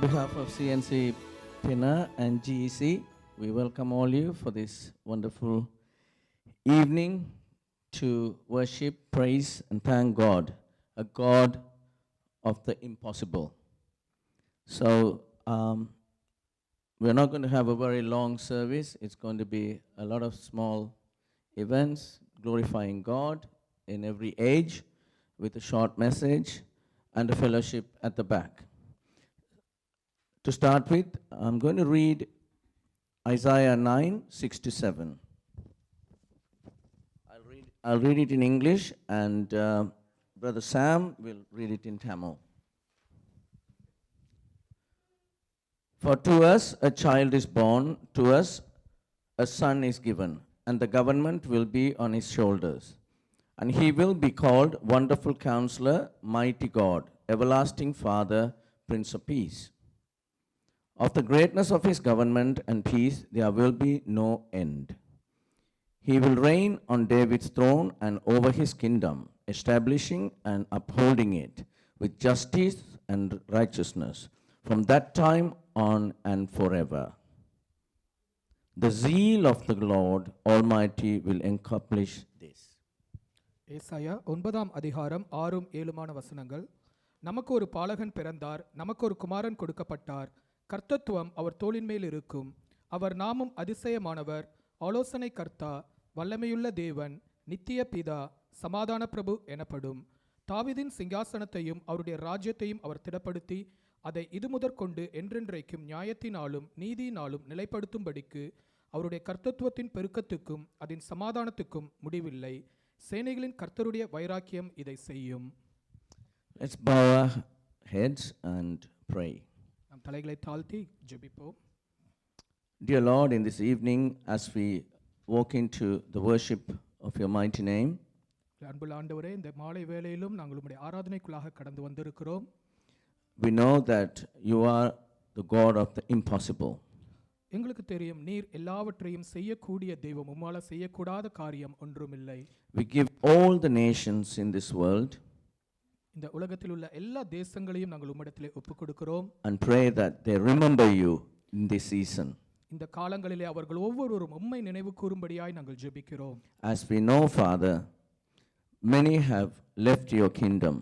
behalf of CNC Pinner and GEC, we welcome all you for this wonderful evening to worship, praise, and thank God, a God of the impossible. So, we're not going to have a very long service. It's going to be a lot of small events glorifying God in every age with a short message and a fellowship at the back. To start with, I'm going to read Isaiah 9, 6 to 7. I'll read it in English, and Brother Sam will read it in Tamil. For to us a child is born, to us a son is given, and the government will be on his shoulders. And he will be called Wonderful Counselor, Mighty God, Everlasting Father, Prince of Peace. Of the greatness of his government and peace there will be no end. He will reign on David's throne and over his kingdom, establishing and upholding it with justice and righteousness from that time on and forever. The zeal of the Lord Almighty will accomplish this. ஏசாயா 9ஆம் அதிகாரம் 6 7 வசனங்கள். நமக்கு ஒரு பாலகன் பிறந்தார், நமக்கு ஒரு குமாரன் கொடுக்கப்பட்டார். கர்த்தத்துவம் அவர் தோளின் மேல் இருக்கும். அவர் நாமம் அதிசயமானவர், ஆலோசனை கர்த்தா, வல்லமையுள்ள தேவன், நித்திய பிதா, சமாதான பிரபு எனப்படும். தாவீதின் சிங்காசனத்தையும் அவருடைய ராஜ்யத்தையும் அவர் திடப்படுத்தி அதை இது முதற்கொண்டு என்றென்றைக்கும் நியாயத்தினாலும் நீதியினாலும் நிலைப்படுத்தும்படிக்கு அவருடைய கர்த்தத்துவத்தின் பெருக்கத்துக்கும் அதன் சமாதானத்துக்கும் முடிவில்லை. சேனைகளின் கர்த்தருடைய வைராக்கியம் இதை செய்யும். Let's bow our heads and pray. நாம் தலைகளை தாழ்த்தி ஜெபிப்போம். Dear Lord, in this evening, as we walk into the worship of your mighty name, அன்புள்ள ஆண்டவரே, இந்த மாலை வேளையிலும் நாங்கள் உம்முடைய ஆராதனைக்குள்ளாக கடந்து வந்திருக்கிறோம். we know that you are the God of the impossible. எங்களுக்கு தெரியும் நீர் எல்லாவற்றையும் செய்யக்கூடிய தெய்வம், உம்மால செய்யக்கூடாத காரியம் ஒன்றுமில்லை. We give all the nations in this world இந்த உலகத்தில் உள்ள எல்லா தேசங்களையும் நாங்கள் உம்மிடத்திலே ஒப்புக்கொடுக்கிறோம். and pray that they remember you in this season. இந்த காலங்களிலே அவர்கள் ஒவ்வொருவரும் உம்மை நினைவு கூறும்படியாய் நாங்கள் ஜெபிக்கிறோம். As we know, Father, many have left your kingdom.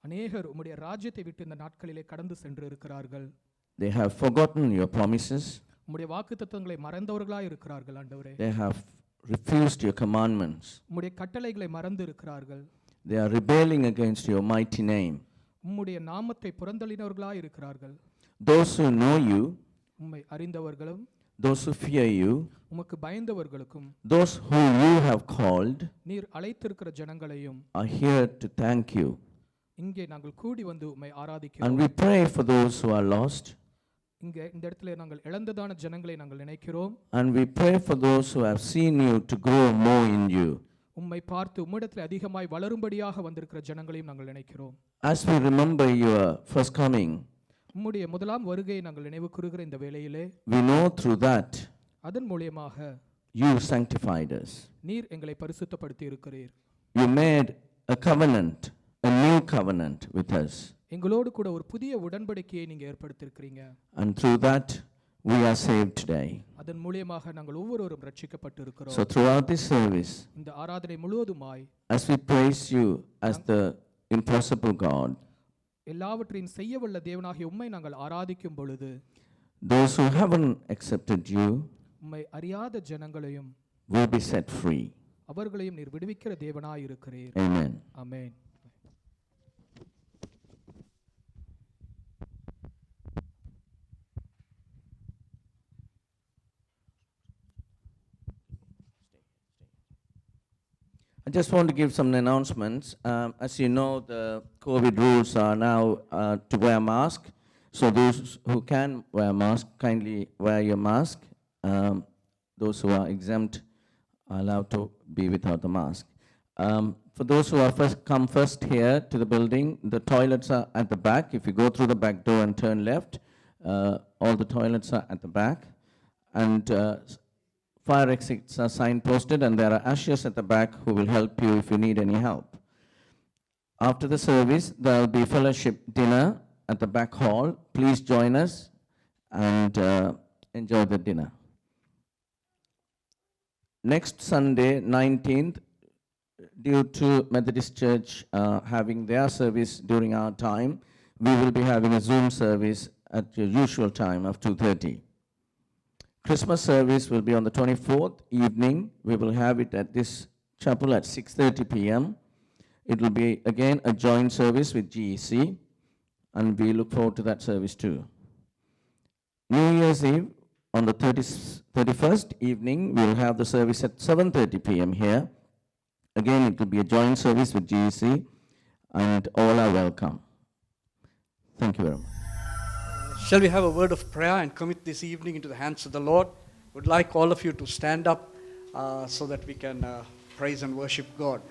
அநேகர் உம்முடைய ராஜ்யத்தை விட்டு இந்த நாட்களிலே கடந்து சென்று இருக்கிறார்கள். They have forgotten your promises. உம்முடைய வாக்குத்தத்தங்களை மறந்தவர்களாய் இருக்கிறார்கள் ஆண்டவரே. They have refused your commandments. உம்முடைய கட்டளைகளை மறந்து இருக்கிறார்கள். They are rebelling against your mighty name. உம்முடைய நாமத்தை புறந்தள்ளினவர்களாய் இருக்கிறார்கள். Those who know you, உம்மை அறிந்தவர்களும், those who fear you, உமக்கு பயந்தவர்களுக்கும், those who you have called, நீர் அழைத்திருக்கிற ஜனங்களையும் are here to thank you. இங்கே நாங்கள் கூடி வந்து உம்மை ஆராதிக்கிறோம். And we pray for those who are lost. இங்கே இந்த இடத்துல நாங்கள் இழந்ததான ஜனங்களை நாங்கள் நினைக்கிறோம். And we pray for those who have seen you to grow more in you. உம்மை பார்த்து உம்மிடத்தில் அதிகமாய் வளரும்படியாக வந்திருக்கிற ஜனங்களையும் நாங்கள் நினைக்கிறோம். As we remember your first coming, உம்முடைய முதலாம் வருகையை நாங்கள் நினைவு கூறுகிற இந்த வேளையிலே we know through that அதன் மூலமாக you sanctified us. நீர் எங்களை பரிசுத்தப்படுத்தி இருக்கிறீர். You made a covenant, a new covenant with us. எங்களோடு கூட ஒரு புதிய உடன்படிக்கையை நீங்க ஏற்படுத்தியிருக்கிறீங்க. And through that we are saved today. அதன் மூலமாக நாங்கள் ஒவ்வொருவரும் ரட்சிக்கப்பட்டு இருக்கிறோம். So throughout this service, இந்த ஆராதனை முழுவதுமாய் as we praise you as the impossible God, எல்லாவற்றையும் செய்யவல்ல தேவனாகிய உம்மை நாங்கள் ஆராதிக்கும் பொழுது those who haven't accepted you உம்மை அறியாத ஜனங்களையும் will be set free. அவர்களையும் நீர் விடுவிக்கிற தேவனாய் இருக்கிறீர். Amen. Amen. I just want to give some announcements. As you know, the COVID rules are now to wear mask. So those who can wear mask, kindly wear your mask. Those who are exempt are allowed to be without the mask. For those who are come first here to the building, the toilets are at the back. If you go through the back door and turn left, all the toilets are at the back. And fire exits are signposted, and there are ushers at the back who will help you if you need any help. After the service, there will be fellowship dinner at the back hall. Please join us and enjoy the dinner. Next Sunday, 19th, due to Methodist Church having their service during our time, we will be having a Zoom service at your usual time of 2:30. Christmas service will be on the 24th evening. We will have it at this chapel at 6:30 p.m. It will be again a joint service with GEC, and we look forward to that service too. New Year's Eve, on the 31st evening, we will have the service at 7:30 p.m. here. Again, it will be a joint service with GEC, and all are welcome. Thank you very much. Shall we have a word of prayer and commit this evening into the hands of the Lord? Would like all of you to stand up so that we can praise and worship God.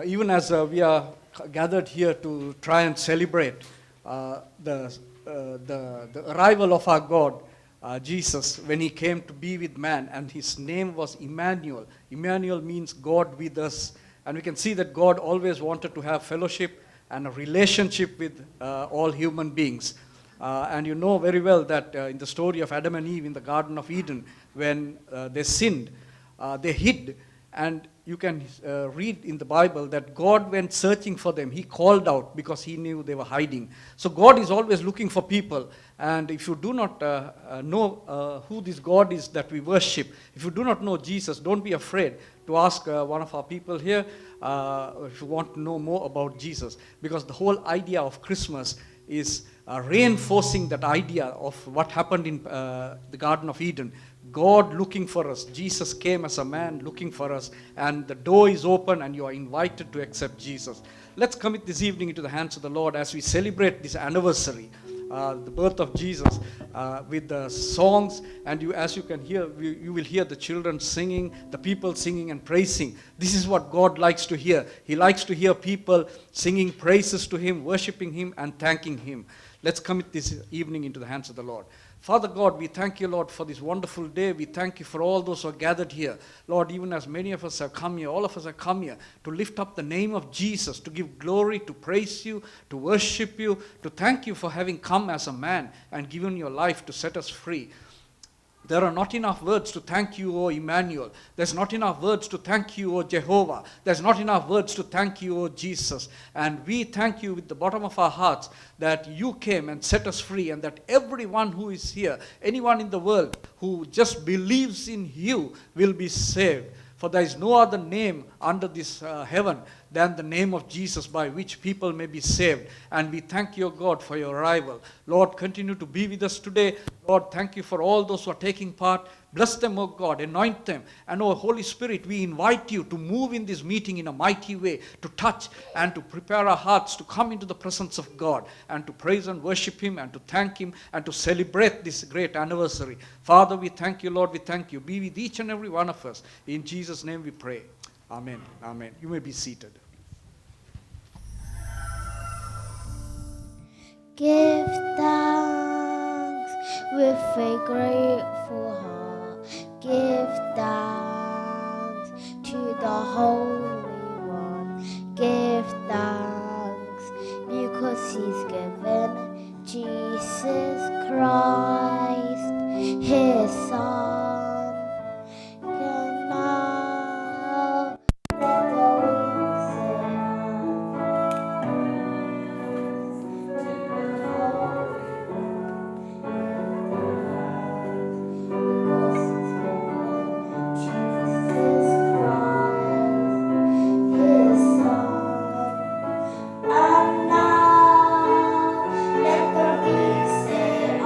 Even as we are gathered here to try and celebrate the arrival of our God, Jesus, when he came to be with man, and his name was Emmanuel. Emmanuel means God with us, and we can see that God always wanted to have fellowship and a relationship with all human beings. And you know very well that in the story of Adam and Eve in the Garden of Eden, when they sinned, they hid. And you can read in the Bible that God went searching for them. He called out because he knew they were hiding. So God is always looking for people. And if you do not know who this God is that we worship, if you do not know Jesus, don't be afraid to ask one of our people here if you want to know more about Jesus. Because the whole idea of Christmas is reinforcing that idea of what happened in the Garden of Eden. God looking for us. Jesus came as a man looking for us, and the door is open and you are invited to accept Jesus. Let's commit this evening into the hands of the Lord as we celebrate this anniversary, the birth of Jesus, with the songs. And as you can hear, you will hear the children singing, the people singing and praising. This is what God likes to hear. He likes to hear people singing praises to him, worshiping him and thanking him. Let's commit this evening into the hands of the Lord. Father God, we thank you, Lord, for this wonderful day. We thank you for all those who are gathered here. Lord, even as many of us have come here, all of us have come here to lift up the name of Jesus, to give glory, to praise you, to worship you, to thank you for having come as a man and given your life to set us free. There are not enough words to thank you, O Emmanuel. There's not enough words to thank you, O Jehovah. There's not enough words to thank you, O Jesus. And we thank you with the bottom of our hearts that you came and set us free, and that everyone who is here, anyone in the world who just believes in you will be saved. For there is no other name under this heaven than the name of Jesus by which people may be saved. And we thank you, God, for your arrival. Lord, continue to be with us today. Lord, thank you for all those who are taking part. Bless them, O God, anoint them. And, O Holy Spirit, we invite you to move in this meeting in a mighty way, to touch and to prepare our hearts to come into the presence of God and to praise and worship him and to thank him and to celebrate this great anniversary. Father, we thank you, Lord, we thank you. Be with each and every one of us. In Jesus' name we pray. Amen. Amen. You may be seated. Give thanks with a grateful heart. Give thanks to the Holy One. Give thanks because he's given Jesus Christ, his Son. Can now let the weak say I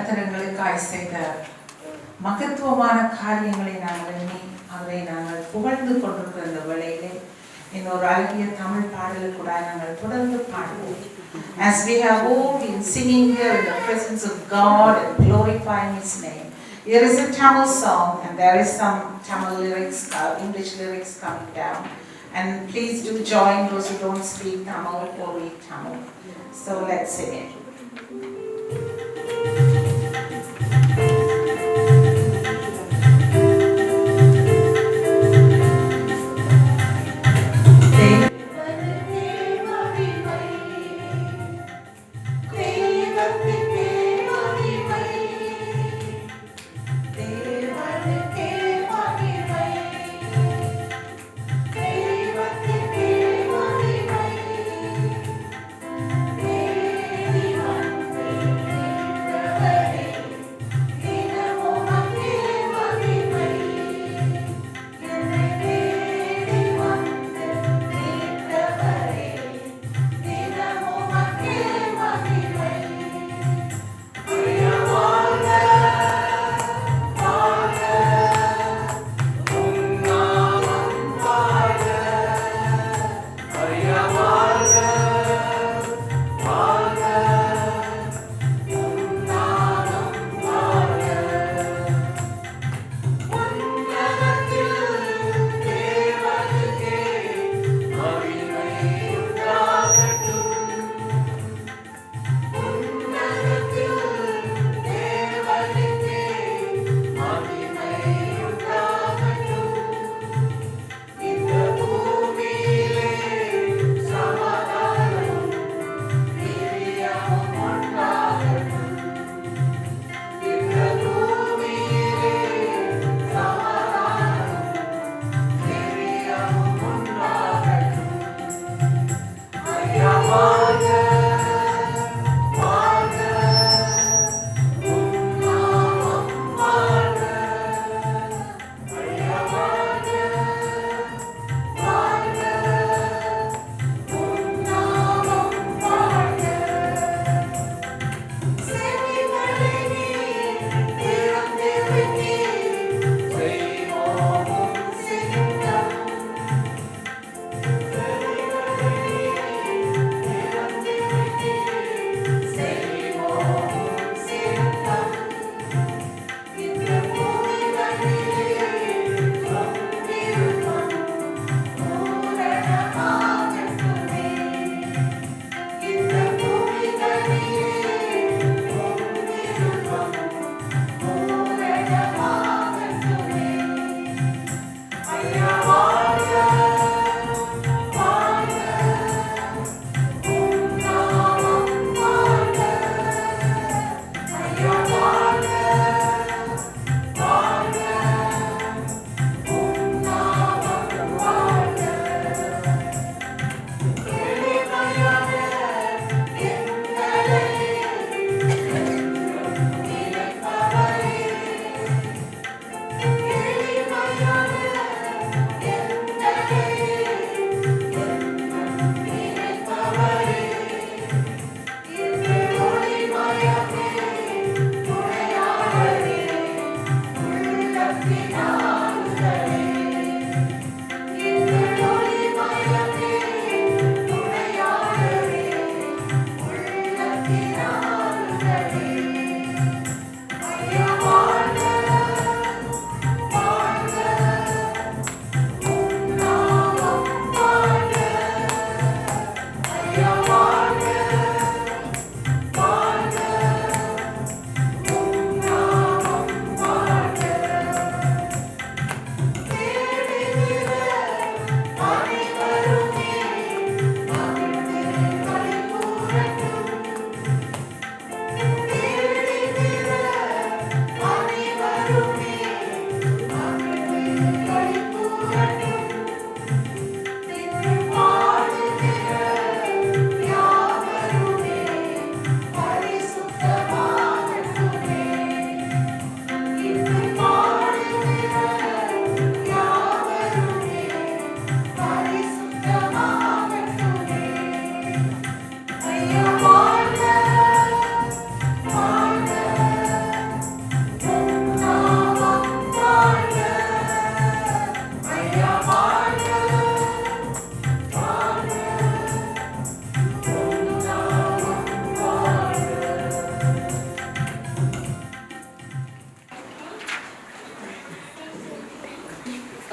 கர்த்தர் எங்களுக்காய் செய்த மகத்துவமான காரியங்களை நாங்கள் எண்ணி அவரை நாங்கள் புகழ்ந்து கொண்டிருக்கிற இந்த வேளையிலே இன்னொரு அழகிய தமிழ் பாடலுக்கூட நாங்கள் தொடர்ந்து பாடுவோம். As we have all been singing here in the presence of God and glorifying His name, there is a Tamil song and there is some Tamil lyrics, English lyrics coming down. And please do join those who don't speak Tamil or read Tamil. So let's sing it. Thank you.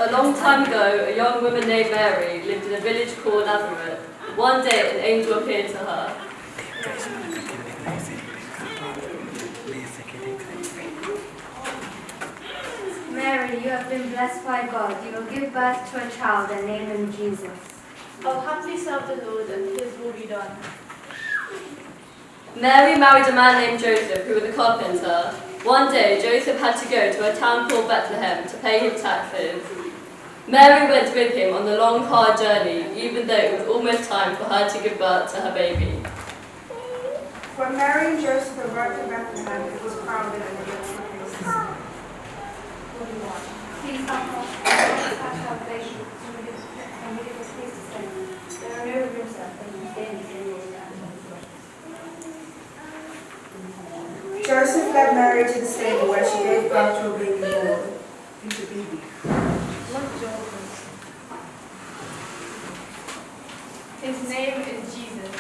A long time ago, a young woman named Mary lived in a village called Nazareth. One day, an angel appeared to her. Mary, you have been blessed by God. You will give birth to a child and name him Jesus. I'll humbly serve the Lord, and his will be done. Mary married a man named Joseph, who was a carpenter. One day, Joseph had to go to a town called Bethlehem to pay his taxes. Mary went with him on the long, hard journey, even though it was almost time for her to give birth to her baby. When Mary and Joseph arrived at Bethlehem, it was crowded and there were two places. Please help us have salvation and give us peace to stay. There are no rooms left, but you stay in the same room. Joseph led Mary to the stable where she gave birth to a baby boy. His name is Jesus.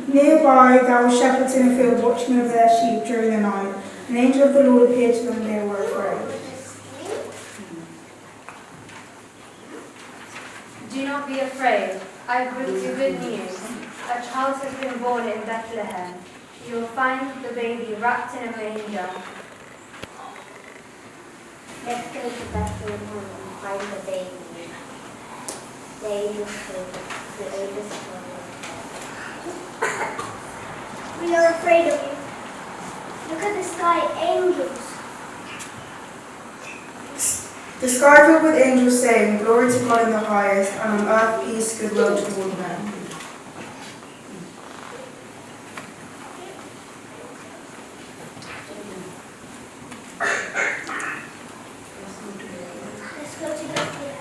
Nearby, there were shepherds in a field watching over their sheep during the night. An angel of the Lord appeared to them and they were afraid. Do not be afraid. I bring you good news. A child has been born in Bethlehem. You will find the baby wrapped in a manger. Let's go to Bethlehem and find the baby. The angel said, the angel said, we are afraid of you. Look at the sky, angels. The sky filled with angels saying, Glory to God in the highest, and on earth peace, goodwill toward men. Let's go to Bethlehem.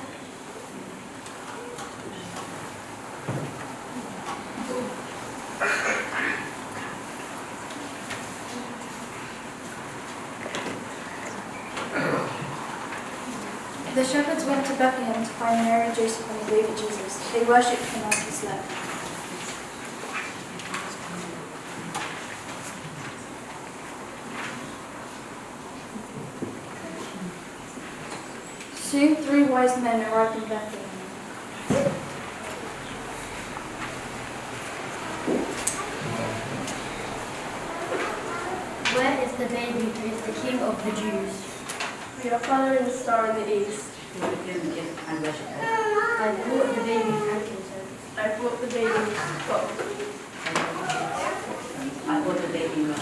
The shepherds went to Bethlehem to find Mary, Joseph, and the baby Jesus. They worshipped him as he slept. Soon 3 wise men arrived in Bethlehem. Where is the baby who is the King of the Jews? We are following the star in the east. I brought the baby frankincense. I brought the baby gold. I brought the baby milk.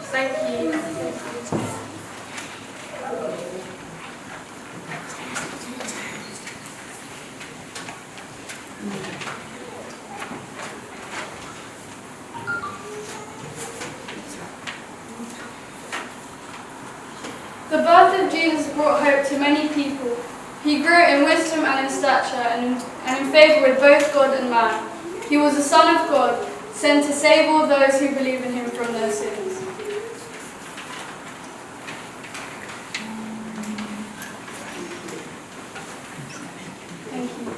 Thank you. The birth of Jesus brought hope to many people. He grew in wisdom and in stature and in favor with both God and man. He was the Son of God, sent to save all those who believe in him from their sins. Thank you.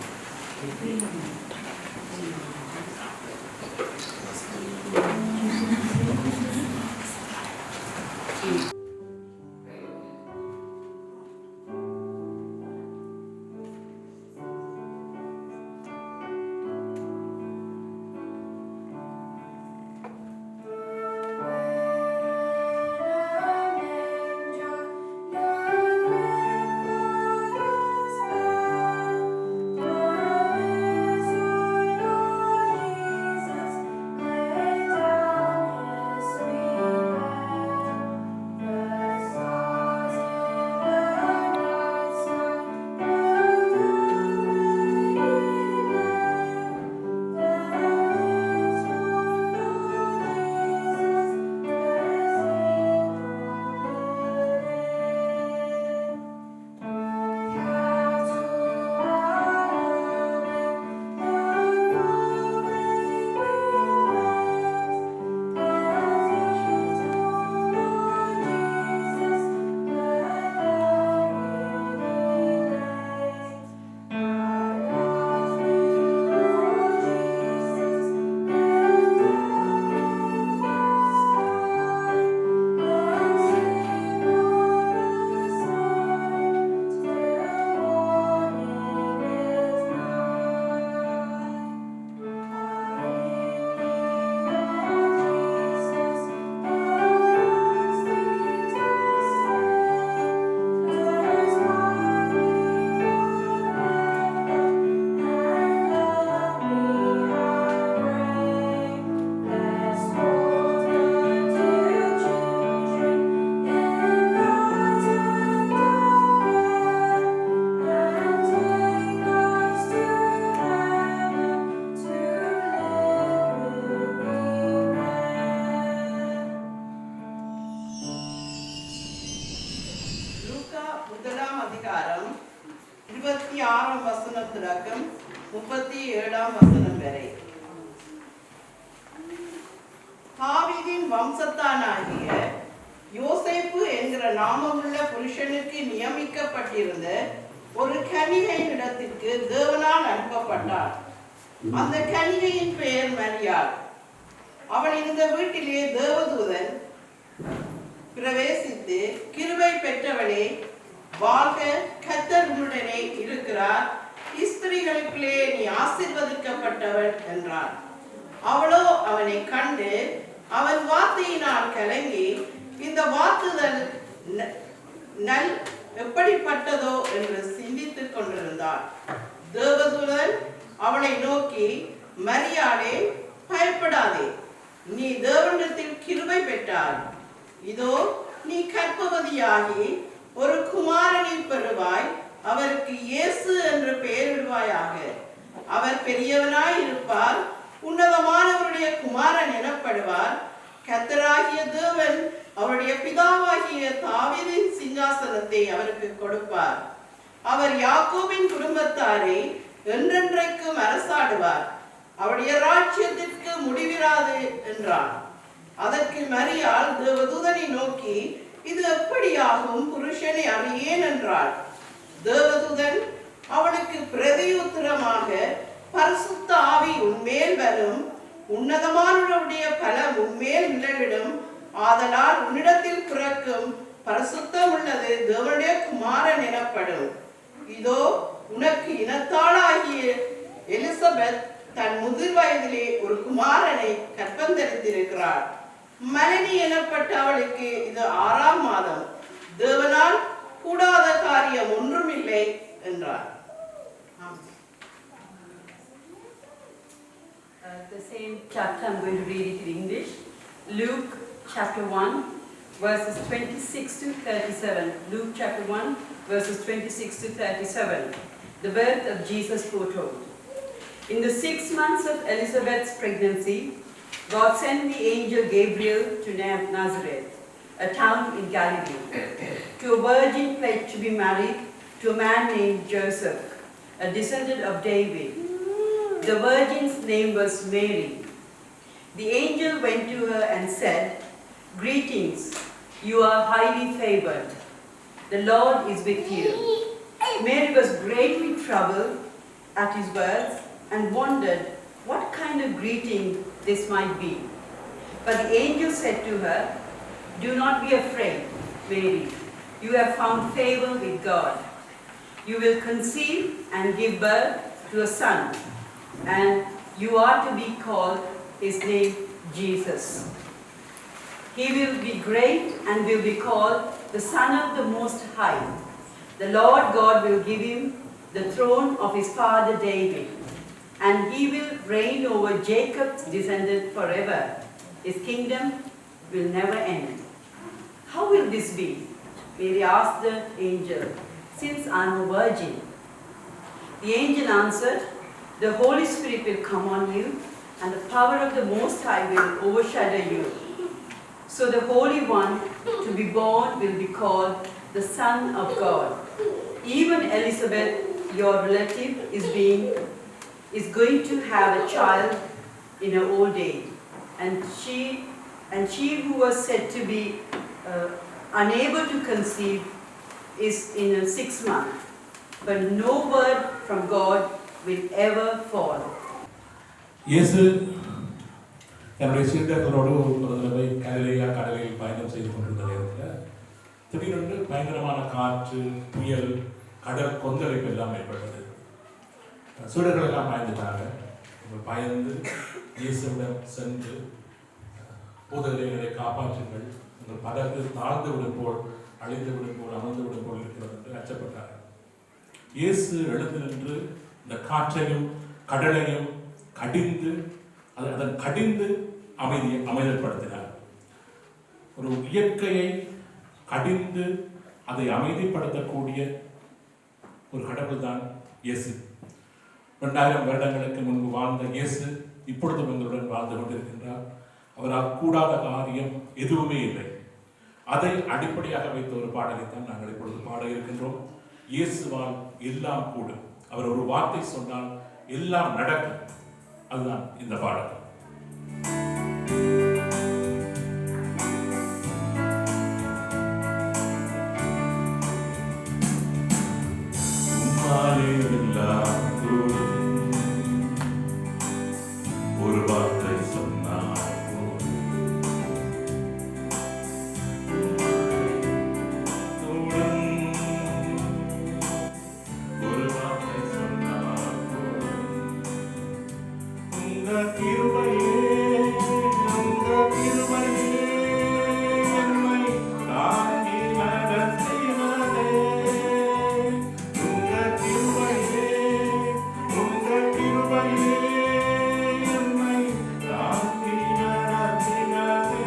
முதலாம் அதிகாரம் 26ஆம் வசனம் தொடக்கம் 37ஆம் வசனம் வரை. தாவீதின் வம்சத்தானாகிய யோசேப்பு என்கிற நாமமுள்ள புருஷனுக்கு நியமிக்கப்பட்டிருந்த ஒரு கன்னிகையின் இடத்திற்கு தேவனால் அனுப்பப்பட்டார். அந்த கன்னிகையின் பெயர் மரியாள். அவள் இருந்த வீட்டிலே தேவதூதன் பிரவேசித்து, கிருபை பெற்றவளே வாழ்க, கர்த்தர் உன்னுடனே இருக்கிறார், ஸ்திரீகளுக்குள்ளே நீ ஆசீர்வதிக்கப்பட்டவள் என்றார். அவளோ அவனை கண்டு அவன் வார்த்தையினால் கலங்கி, இந்த வாக்குதல் நல் எப்படிப்பட்டதோ என்று சிந்தித்துக் கொண்டிருந்தார். தேவதூதன் அவளை நோக்கி, மரியாளே பயப்படாதே, நீ தேவனிடத்தில் கிருபை பெற்றாய். இதோ நீ கர்ப்பவதியாகி ஒரு குமாரனை பெறுவாய், அவருக்கு இயேசு என்று பெயரிடுவாயாக. அவர் பெரியவனாய் இருப்பார், உன்னதமானவருடைய குமாரன் எனப்படுவார். கர்த்தராகிய தேவன் அவருடைய பிதாவாகிய தாவீதின் சிங்காசனத்தை அவருக்கு கொடுப்பார். அவர் யாக்கோபின் குடும்பத்தாரை என்றென்றைக்கும் அரசாடுவார், அவருடைய ராஜ்யத்திற்கு முடிவிராது என்றான். அதற்கு மரியாள் தேவதூதனை நோக்கி, இது எப்படியாகும், புருஷனை அறியேன் என்றாள். தேவதூதன் அவளுக்கு பிரதியுத்தரமாக, பரிசுத்த ஆவி உன்மேல் வரும், உன்னதமானவருடைய பலம் உன்மேல் நிழலிடும், ஆதலால் உன்னிடத்தில் பிறக்கும் பரிசுத்தம் உள்ளது தேவனுடைய குமாரன் எனப்படும். இதோ உனக்கு இனத்தாளாகிய எலிசபெத் தன் முதிர் வயதிலே ஒரு குமாரனை கற்பந்தரித்திருக்கிறார். மலனி எனப்பட்ட அவளுக்கு இது 6ஆம் மாதம், தேவனால் கூடாத காரியம் ஒன்றுமில்லை என்றார். The same chapter, I'm going to read it in English. Luke chapter 1, verses 26 to 37. Luke chapter 1, verses 26 to 37. The birth of Jesus foretold. In the 6 months of Elizabeth's pregnancy, God sent the angel Gabriel to Nazareth, a town in Galilee, to a virgin pledged to be married to a man named Joseph, a descendant of David. The virgin's name was Mary. The angel went to her and said, "Greetings, you are highly favored. The Lord is with you." Mary was greatly troubled at his words and wondered what kind of greeting this might be. But the angel said to her, "Do not be afraid, Mary. You have found favor with God. You will conceive and give birth to a son, and you are to be called his name Jesus. He will be great and will be called the Son of the Most High. The Lord God will give him the throne of his father David, and he will reign over Jacob's descendant forever. His kingdom will never end." "How will this be?" Mary asked the angel, "since I am a virgin." The angel answered, "The Holy Spirit will come on you, and the power of the Most High will overshadow you. So the Holy One to be born will be called the Son of God. Even Elizabeth, your relative, is going to have a child in her old age, and she who was said to be unable to conceive is in her 6th month. But no word from God will ever fall." இயேசு என்னுடைய சீடர்களோடு ஒரு தடவை கலிலேயா கடலில் பயணம் செய்து கொண்டிருந்த நேரத்தில் திடீரென்று பயங்கரமான காற்று, புயல், கடல் கொந்தளிப்பு எல்லாம் ஏற்பட்டது. சீடர்கள் எல்லாம் பயந்துட்டாங்க. பயந்து இயேசுவிடம் சென்று, "போதகரே, எங்களை காப்பாற்றுங்கள், உங்கள் படகு தாழ்ந்து விடும் போல், அழிந்து விடும் போல், அமர்ந்து விடும் போல் இருக்கிறது" என்று அச்சப்பட்டார்கள். இயேசு எழுந்து நின்று இந்த காற்றையும் கடலையும் கடிந்து அமைதிப்படுத்தினார். ஒரு இயற்கையை கடிந்து அதை அமைதிப்படுத்தக்கூடிய ஒரு கடவுள் தான் இயேசு. 2000 வருடங்களுக்கு முன்பு வாழ்ந்த இயேசு இப்பொழுதும் எங்களுடன் வாழ்ந்து கொண்டிருக்கின்றார். அவரால் கூடாத காரியம் எதுவுமே இல்லை. அதை அடிப்படையாக வைத்த ஒரு பாடலைத்தான் நாங்கள் இப்பொழுது பாட இருக்கின்றோம். இயேசுவால் எல்லாம் கூடும். அவர் ஒரு வார்த்தை சொன்னால் எல்லாம் நடக்கும். அதுதான் இந்த பாடல். ஒரு வார்த்தை சொன்னால் ஒரு வார்த்தை சொன்னால் உங்க கிருபையே என்னை தாங்கி நடத்தினதே. உங்க கிருபையே என்னை தாங்கி நடத்தினதே.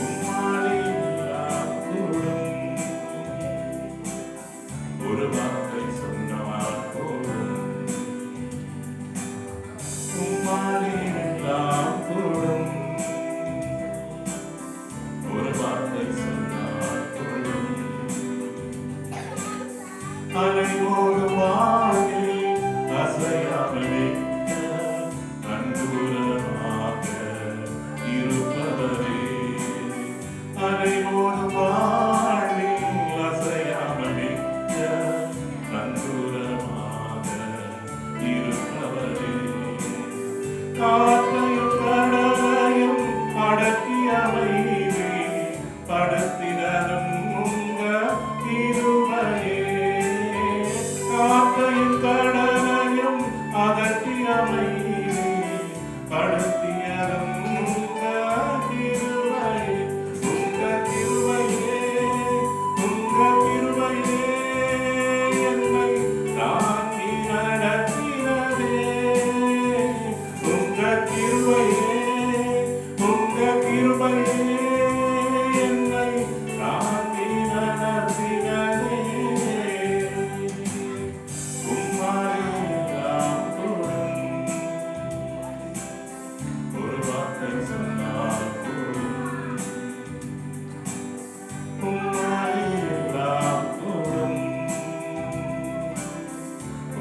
உம்மாலே எல்லாம் கூடும். ஒரு வார்த்தை சொன்னால் போதும். உம்மாலே எல்லாம் கூடும். ஒரு வார்த்தை சொன்னால் போதும். அலைமோது வானில் அசையாமல் நிற்க நங்கூரமாக இருப்பவரே. அலைமோது வானில் அசையாமல் நிற்க நங்கூரமாக இருப்பவரே. காற்றையும் கடலையும் அடக்கி அமைதி படுத்தினதும் உங்க கிருபையே. காற்றையும் கடலையும் அகற்றி அமைதி படுத்தினதும் உங்க கிருபையே. உங்க கிருபையே என்னை தாங்கி நடத்தினதே. உங்க கிருபையே என்னை தாங்கி நடத்தினதே. உம்மாலே எல்லாம் கூடும். ஒரு வார்த்தை சொன்னால் கூடும். உம்மாலே எல்லாம் கூடும்.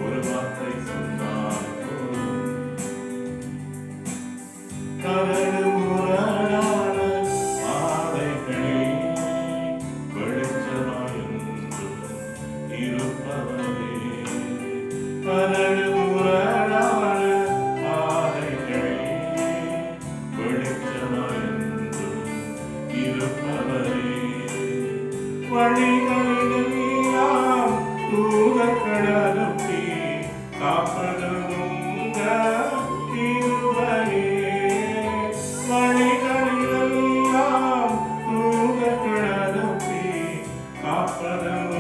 ஒரு வார்த்தை சொன்னால் கூடும். கரடு முரடான பாதைகளில் வெளிச்சமாயென்றும் இருப்பவரே. கரடு முரடான பாதைகளில் வெளிச்சமாயென்றும் இருப்பவரே. வழிகளிலெல்லாம் தூதர்கள் அனுப்பி காப்பதும் உங்க கிருபையே. வழிகளிலெல்லாம் தூதர்கள் அனுப்பி காப்பதும்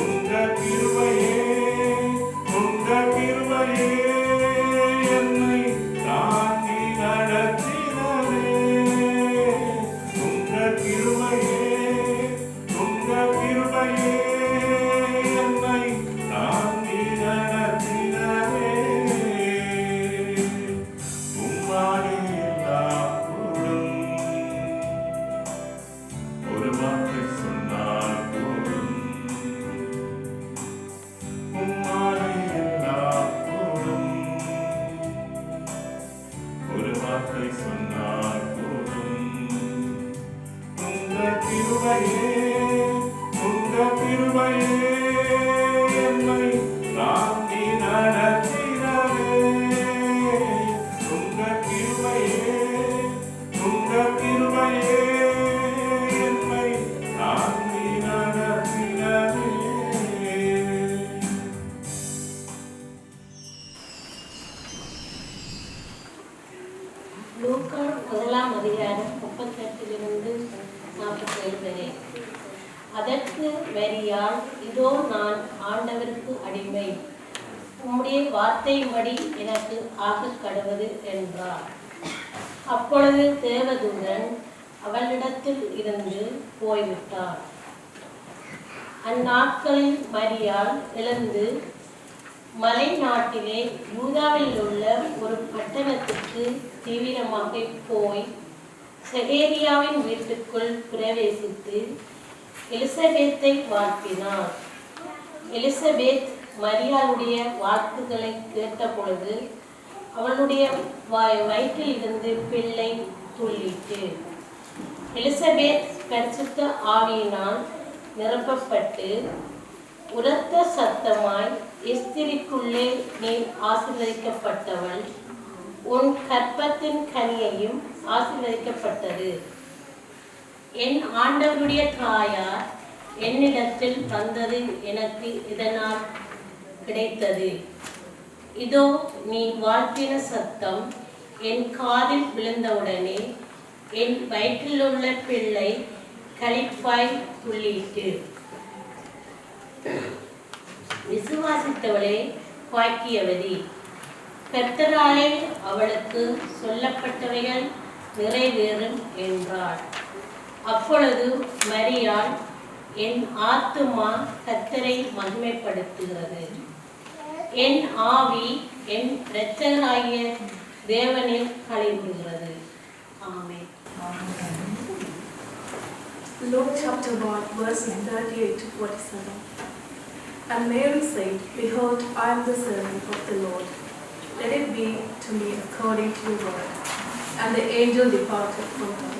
உங்க கிருபையே. உங்க கிருபையே என்னை தாங்கி நடத்தினதே. உங்க கிருபையே என்னை தாங்கி நடத்தினதே. உம்மாலே எல்லாம் கூடும். ஒரு வார்த்தை சொன்னால் கூடும். உம்மாலே எல்லாம் கூடும். ஒரு வார்த்தை சொன்னால் கூடும். உங்க கிருபையே என்னை தாங்கி நடத்தினதே. உங்க கிருபையே என்னை தாங்கி நடத்தினதே. லூக்கா 1 அதிகாரம் 38 47 வரை. அதற்கு மரியாள், இதோ நான் ஆண்டவருக்கு அடிமை, உம்முடைய வார்த்தையின்படி எனக்கு ஆகக் கடவது என்றார். அப்பொழுது தேவதூதன் அவளிடத்தில் இருந்து போய்விட்டார். அந்நாட்களில் மரியாள் எழுந்து மலை நாட்டிலே யூதாவில் உள்ள ஒரு பட்டணத்துக்கு தீவிரமாக போய் சகேரியாவின் வீட்டுக்குள் பிரவேசித்து எலிசபெத்தை வாழ்த்தினார். எலிசபெத் மரியாளுடைய வாழ்த்துக்களை கேட்டபொழுது அவளுடைய வயிற்றில் இருந்து பிள்ளை துள்ளிட்டு. எலிசபெத் பரிசுத்த ஆவியினால் நிரப்பப்பட்டு உரத்த சத்தமாய், எஸ்திரிக்குள்ளே நீ ஆசீர்வதிக்கப்பட்டவள், உன் கற்பத்தின் கனியையும் ஆசீர்வதிக்கப்பட்டது. என் ஆண்டவருடைய தாயார் என்னிடத்தில் வந்தது எனக்கு இதனால் கிடைத்தது. இதோ நீ வாழ்த்தின சத்தம் என் காதில் விழுந்தவுடனே என் வயிற்றிலுள்ள பிள்ளை களிப்பாய் துள்ளிட்டு. விசுவாசித்தவளே பாக்கியவதி, கர்த்தராலே அவளுக்கு சொல்லப்பட்டவைகள் நிறைவேறும் என்றாள். அப்பொழுது மரியாள், என் ஆத்துமா கர்த்தரை மகிமைப்படுத்துகிறது, என் ஆவி என் இரட்சகராகிய தேவனில் களிவிடுகிறது. ஆமென். Luke chapter 1 verses 38 to 47. And Mary said, Behold, I am the servant of the Lord. Let it be to me according to your word. And the angel departed from her.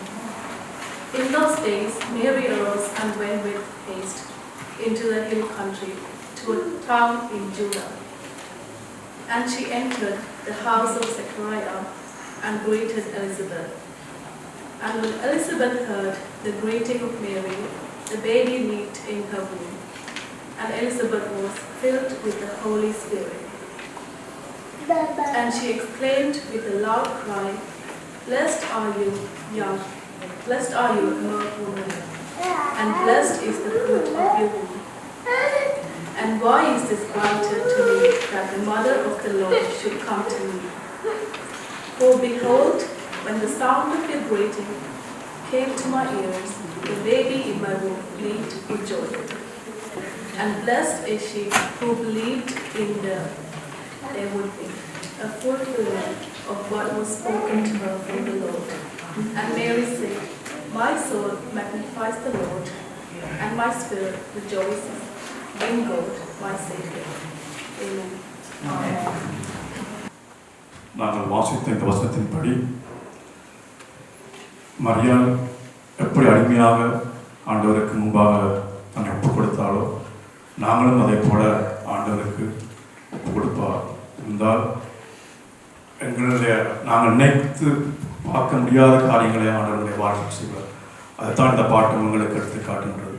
In those days Mary arose and went with haste into the hill country to a town in Judah. And she entered the house of Zechariah and greeted Elizabeth. And when Elizabeth heard the greeting of Mary, the baby leaped in her womb. And Elizabeth was filled with the Holy Spirit. And she exclaimed with a loud cry, Blessed are you among women, and blessed is the fruit of your womb. And why is this granted to me, that the mother of the Lord should come to me? For behold, when the sound of your greeting came to my ears, the baby in my womb leaped for joy. And blessed is she who believed in there would be a fulfillment of what was spoken to her from the Lord. And Mary said, My soul magnifies the Lord, and my spirit rejoices in God, my Savior. Amen. நாங்கள் வாசித்த இந்த வசனத்தின்படி மரியாள் எப்படி அடிமையாக ஆண்டவருக்கு முன்பாக தன்னை ஒப்புக் கொடுத்தாலோ நாங்களும் அதை போல ஆண்டவருக்கு ஒப்புக் கொடுப்பார் இருந்தால் எங்களுடைய நாங்கள் நினைத்து பார்க்க முடியாத காரியங்களை ஆண்டவருடைய வாழ்க்கை செய்வார். அதைத்தான் இந்த பாட்டு உங்களுக்கு எடுத்து காட்டுகின்றது.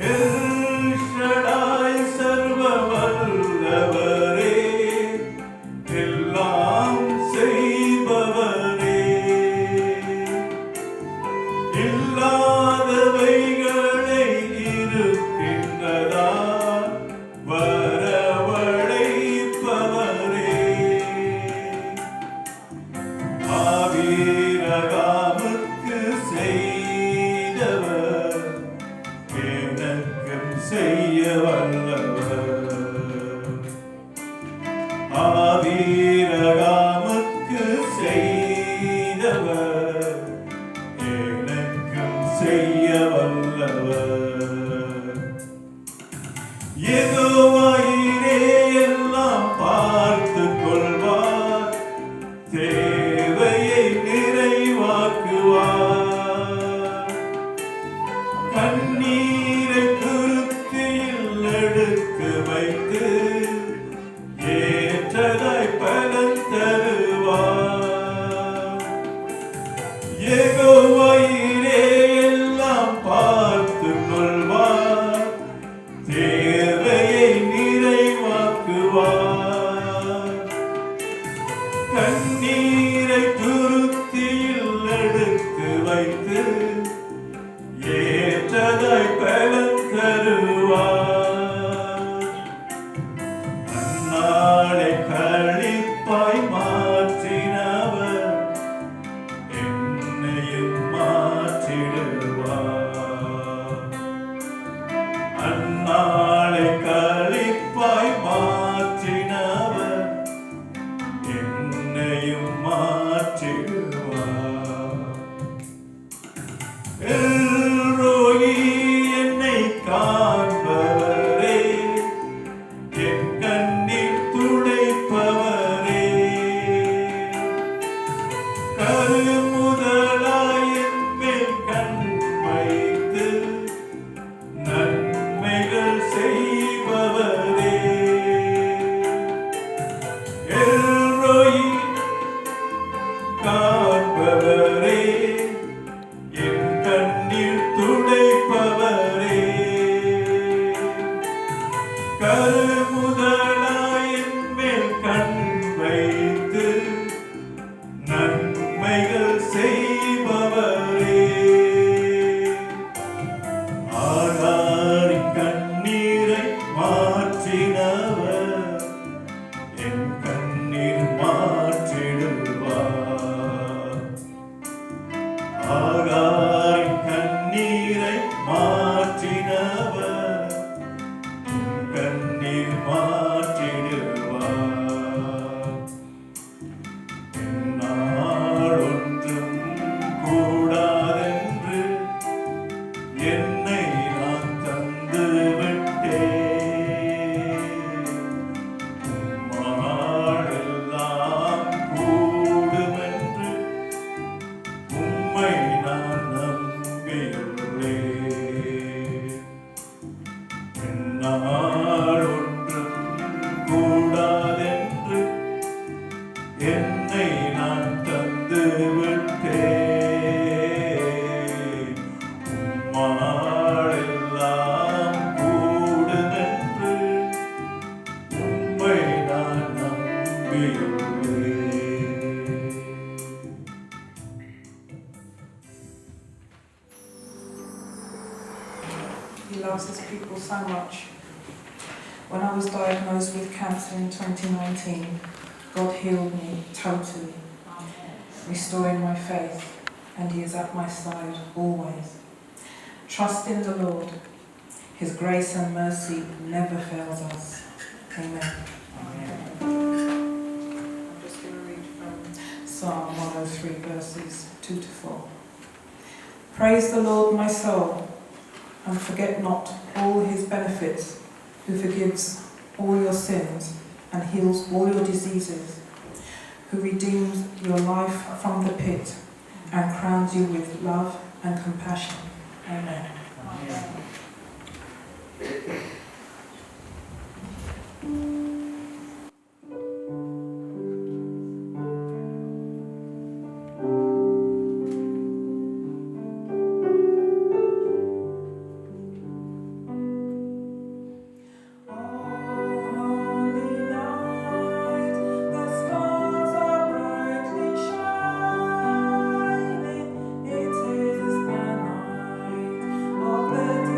El Shaddai. செய்ய வல்லவர். ஆபிரகாமுக்கு செய்தவர் எனக்கும் செய்ய வல்லவர். யெகோவாயிரே எல்லாம் பார்த்துக் கொள்வார், தேவையை நிறைவாக்குவார். கண்ணீரை துருத்தியில் எடுத்து வைத்து ஏற்றதாய் பலன் தருவார். யெகோவாயிரே எல்லாம் பார்த்துக் கொள்வார், தேவையை நிறைவாக்குவார். கண்ணீரை துருத்தியில் எடுத்து வைத்து ஏற்றதாய் பலன் தருவார். அந்நாளை களிப்பாய் மாற்றினவர் என்னையும் மாற்றிடுவார். அந்நாளை களிப்பாய் மாற்றினவர் என்னையும் மாற்றிடுவார். எல்ரோயி என்னை காண்பவரே, என் கண்ணீர் துடைப்பவரே. கருமுதலாய் என் மேல் கண் வைத்து நன்மைகள் செய்பவரே. எல்ரோயி காண்பவரே, என் கண்ணீர் துடைப்பவரே. கருமுதலாய் என் மேல் கண் வைத்து நன்மைகள் செய்பவரே. ஆகாரின் கண்ணீரை மாற்றினவர் என் கண்ணீர் மாற்றிடுவார். ஆகாரின் கண்ணீரை மாற்றினவர் என் கண்ணீர் மாற்றிடுவார். என்னால் ஒன்றும் கூடாதென்று என்னை நான் தந்து விட்டேன். உம்மால் எல்லாம் கூடுமென்று உம்மை நான் நம்பியுள்ளேன். என்னால் ஒன்றும் கூடாதென்று என்னை நான் தந்து விட்டேன். உம்மால் எல்லாம் கூடுமென்று உம்மை நான் நம்பியுள்ளேன். He loves his people so much. When I was diagnosed with cancer in 2019, God healed me totally, restoring my faith, and He is at my side always. Trust in the Lord. His grace and mercy never fails us. Amen. I'm just going to read from Psalm 103, verses 2 to 4. Praise the Lord, my soul, and forget not all His benefits, who forgives all your sins and heals all your diseases, who redeems your life from the pit and crowns you with love and compassion. Amen. Of the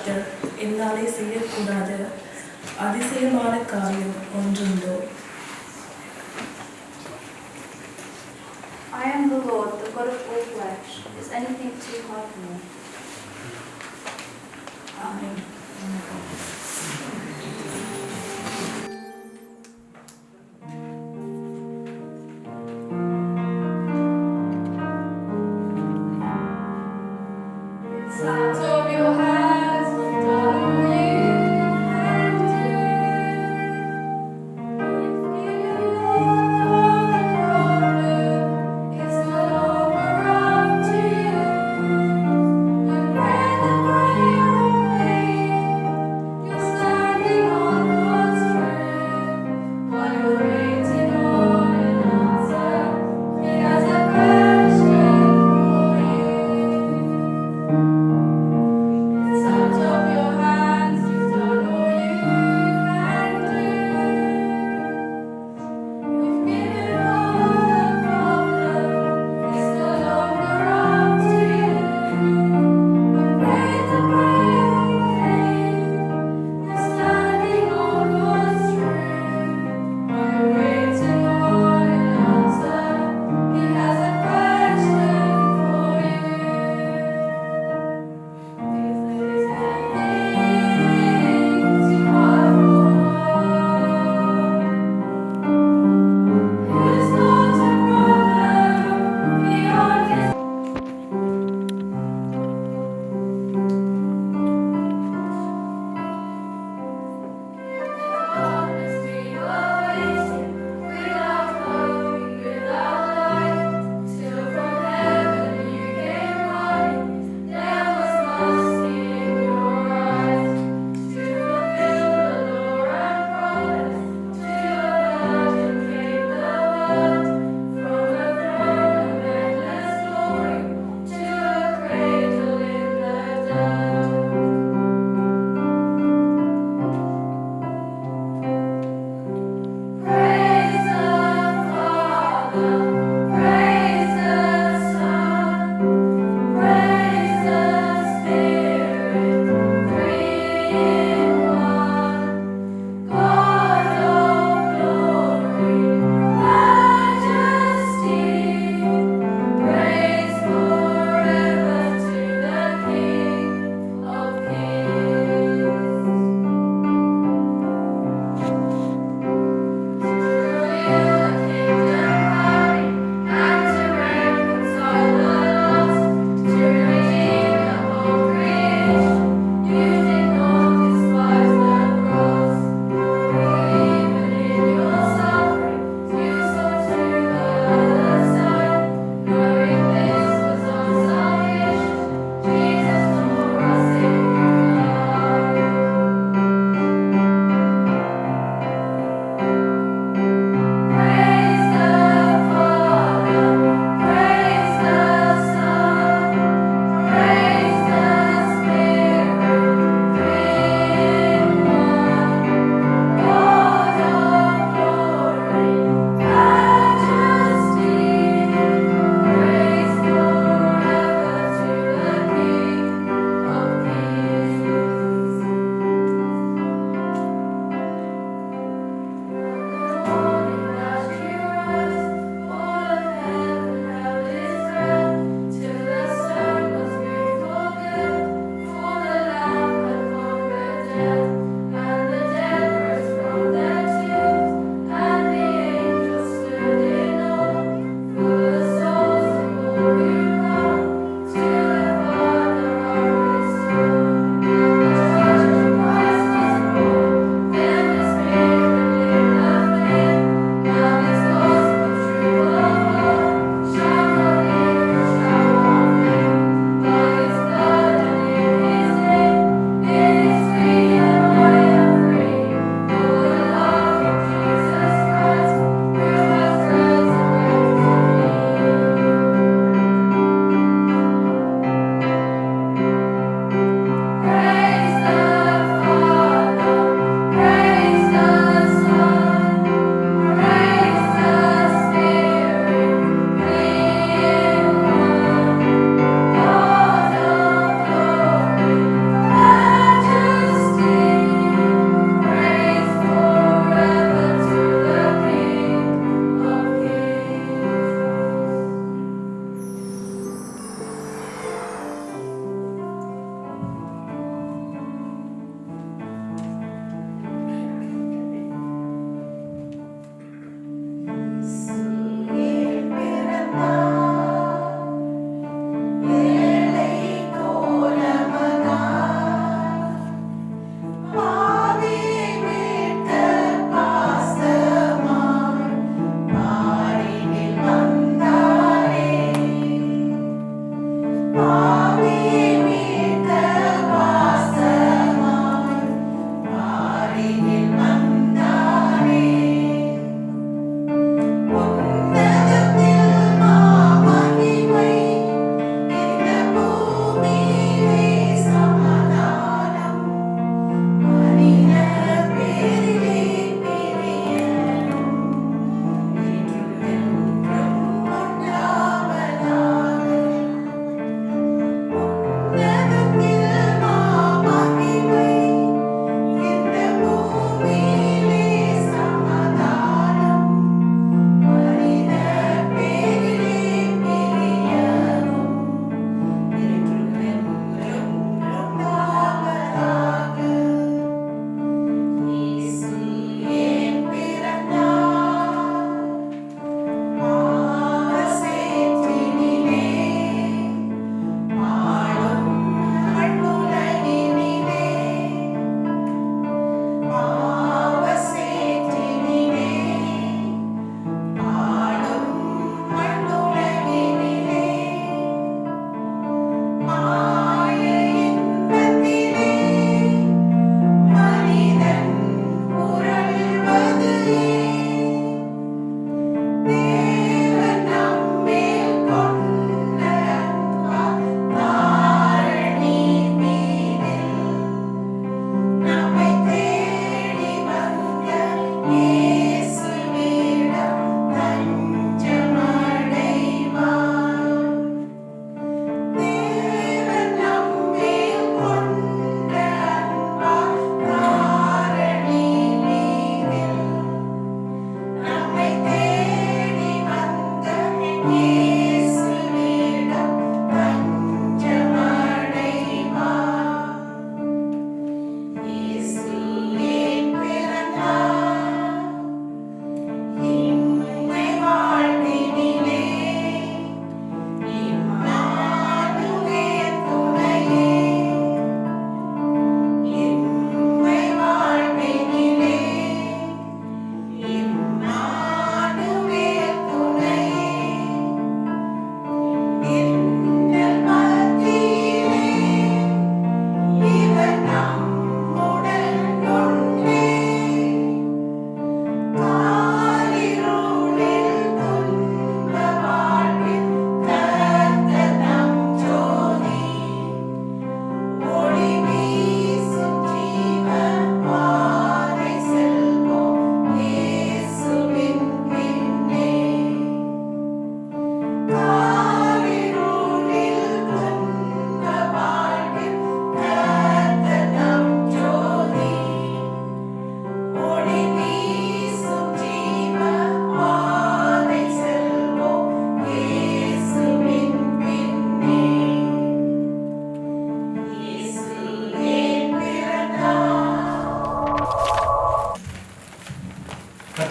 sister, என்னாலே செய்யக்கூடாத அதிசயமான காரியம் ஒன்றுண்டோ? I am the Lord, the God of all flesh. Is anything too hard for me? Amen. Hands of your hands, done all you can do. If giving all the problem is no longer up to you, you pray the prayer of faith.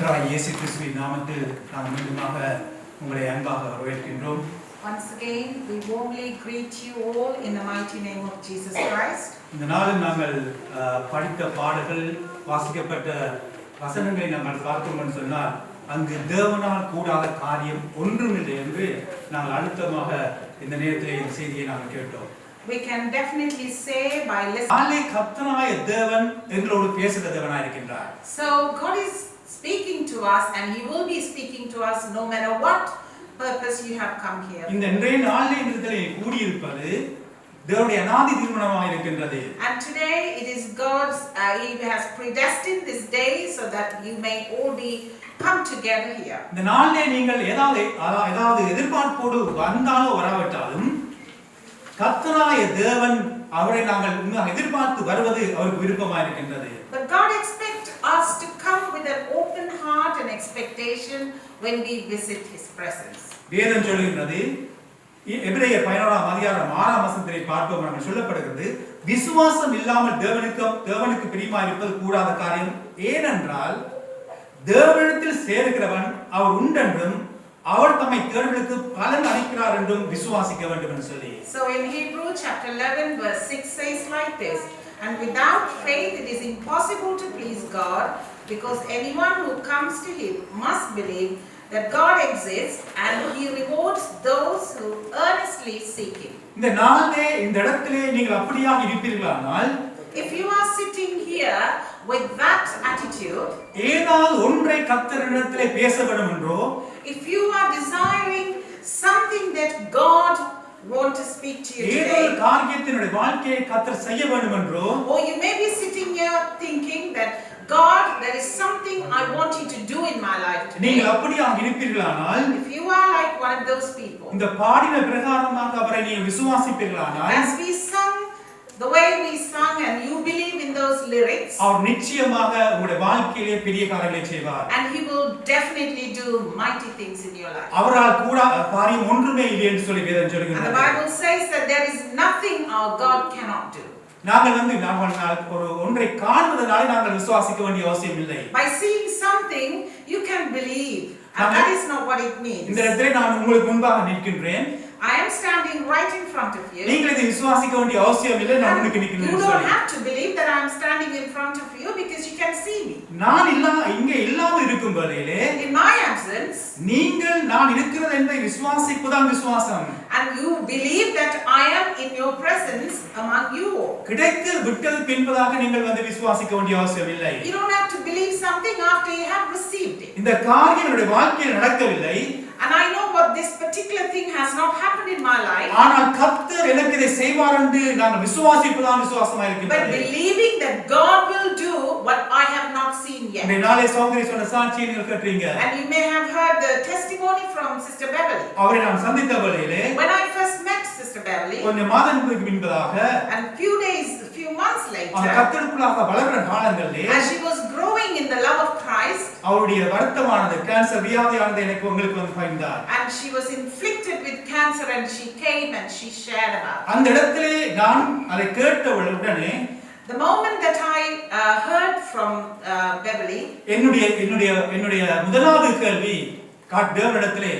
கர்த்தராகிய இயேசு கிறிஸ்துவின் நாமத்தில் நாங்கள் மீண்டுமாக உங்களை அன்பாக வரவேற்கின்றோம். Once again, we warmly greet you all in the mighty name of Jesus Christ. இந்த நாளில் நாங்கள் படித்த பாடல்கள் வாசிக்கப்பட்ட வசனங்களை நாங்கள் பார்த்தோம் என்று சொன்னால் அங்கு தேவனால் கூடாத காரியம் ஒன்றுமில்லை என்று நாங்கள் அழுத்தமாக இந்த நேரத்தில் இந்த செய்தியை நாங்கள் கேட்டோம். We can definitely say by listening. நாளை கர்த்தராகிய தேவன் எங்களோடு பேசுகிற தேவனாய் இருக்கின்றார். So God is speaking to us and he will be speaking to us no matter what purpose you have come here. இந்த இன்றைய நாளில் இந்த இடத்திலே கூடியிருப்பது தேவனுடைய அநாதி தீர்மானமாக இருக்கின்றது. And today it is God's he has predestined this day so that you may all be come together here. இந்த நாளிலே நீங்கள் ஏதாவது எதிர்பார்ப்போடு வந்தாலோ வராவிட்டாலும் கர்த்தராகிய தேவன் அவரை நாங்கள் உண்மையாக எதிர்பார்த்து வருவது அவருக்கு விருப்பமாக இருக்கின்றது. But God expects us to come with an open heart and expectation when we visit his presence. வேதம் சொல்கிறது எபிரேயர் 11ஆம் அதிகாரம் 6ஆம் வசனத்திலே பார்ப்போம் நாங்கள் சொல்லப்படுகிறது விசுவாசம் இல்லாமல் தேவனுக்கு பிரியமாய் இருப்பது கூடாத காரியம் ஏனென்றால் தேவனிடத்தில் சேருகிறவன் அவர் உண்டென்றும் அவர் தம்மை தேடுவதற்கு பலன் அளிக்கிறார் என்றும் விசுவாசிக்க வேண்டும் என்று சொல்லி. So in Hebrew chapter 11 verse 6 says like this, and without faith it is impossible to please God, because anyone who comes to him must believe that God exists and he rewards those who earnestly seek him. இந்த நாளிலே இந்த இடத்திலே நீங்கள் அப்படியாக இருப்பீர்களானால் if you are sitting here with that attitude, ஏதாவது ஒன்றை கர்த்தரிடத்திலே பேச வேண்டும் என்றோ if you are desiring something that God want to speak to you today, ஏதோ காரியத்தினுடைய வாழ்க்கையை கர்த்தர் செய்ய வேண்டும் என்றோ or you may be sitting here thinking that God, there is something I want you to do in my life today. நீங்கள் அப்படியாக இருப்பீர்களானால் if you are like one of those people, இந்த பாடின பிரகாரமாக அவரை நீங்கள் விசுவாசிப்பீர்களானால் as we sung the way we sung and you believe in those lyrics, அவர் நிச்சயமாக உங்களுடைய வாழ்க்கையிலே பெரிய காரியங்களை செய்வார். and he will definitely do mighty things in your life. அவரால் கூட காரியம் ஒன்றுமே இல்லை என்று சொல்லி வேதம் And சொல்கிறது. the Bible says that there is nothing our God cannot do. நாங்கள் ஒரு ஒன்றை காண்பதனால நாங்கள் விசுவாசிக்க வேண்டிய அவசியம் இல்லை. By seeing something you can believe, and that is not what it means. இந்த இடத்திலே நான் உங்களுக்கு முன்பாக நிற்கின்றேன். I am standing right in front of you. நீங்கள் இதை விசுவாசிக்க வேண்டிய அவசியம் இல்லை. நான் உங்களுக்கு You நிற்கிறேன். don't have to believe that I am standing in front of you because you can see me. நான் இங்கே இல்லாமல் இருக்கும் வேளையிலே In my absence, நீங்கள் நான் இருக்கிறது என்பதை விசுவாசிப்பதுதான் விசுவாசம். and you believe that I am in your presence among you. கிடைத்து விட்டது பின்பதாக நீங்கள் வந்து விசுவாசிக்க வேண்டிய அவசியம் இல்லை. You don't have to believe something after you have received it. இந்த காரியம் என்னுடைய வாழ்க்கையில் நடக்கவில்லை. And I know what this particular thing has not happened in my life. ஆனால் கர்த்தர் எனக்கு இதை செய்வார் என்று நான் விசுவாசிப்பதுதான் விசுவாசமாக But இருக்கிறது. believing that God will do what I have not seen yet. இந்த நாளே சகோதரி சொன்ன சாட்சியை நீங்கள் கேட்டீங்க. And you may have heard the testimony from Sister Beverly. அவரை நான் சந்தித்த வேளையிலே When I first met Sister Beverly, கொஞ்சம் மாதங்களுக்கு முன்பதாக and few months later, கர்த்தருக்குள்ளாக வளர்ற காலங்களிலே as she was growing in the love of Christ, அவருடைய வருத்தமானது கேன்சர் வியாதியானது எனக்கு உங்களுக்கு வந்து பகிர்ந்தார். and she was inflicted with cancer and she came and she shared about it. அந்த இடத்திலே நான் அதை கேட்டவுடனே The moment that I heard from Beverly, என்னுடைய முதலாவது கேள்வி தேவனிடத்திலே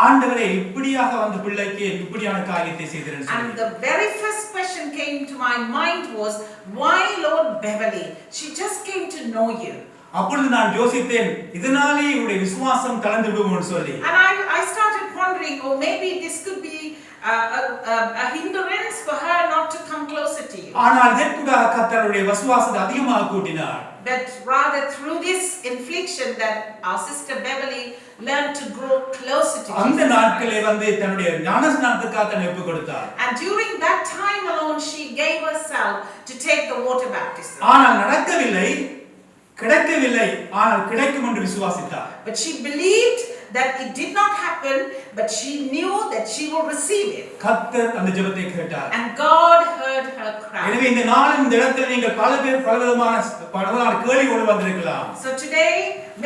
ஆண்டவரே இப்படியாக வந்து பிள்ளைக்கு இப்படியான காரியத்தை செய்தீர்கள். and the very first question came to my mind was, why Lord Beverly? She just came to know you. அப்பொழுது நான் யோசித்தேன் இதனாலே இவருடைய விசுவாசம் கலந்து விடுவோம்னு சொல்லி. And I started pondering, oh maybe this could be a hindrance for her not to come closer to you. ஆனால் இதற்குடாக கர்த்தருடைய விசுவாசத்தை அதிகமாக கூட்டினார். But rather through this infliction that our sister Beverly learned to grow closer to அந்த Jesus. நாட்களே வந்து தன்னுடைய ஞானஸ்நானத்துக்காக தன்னை ஒப்புக் கொடுத்தார். And during that time alone she gave herself to take the water baptism. ஆனால் நடக்கவில்லை, கிடைக்கவில்லை, ஆனால் கிடைக்கும் என்று விசுவாசித்தார். But she believed that it did not happen, but she knew that she will receive it. கர்த்தர் அந்த ஜெபத்தை கேட்டார். And God heard her cry. எனவே இந்த நாள் இந்த இடத்தில் நீங்கள் பலவிதமான கேள்வியோடு வந்திருக்கலாம். So today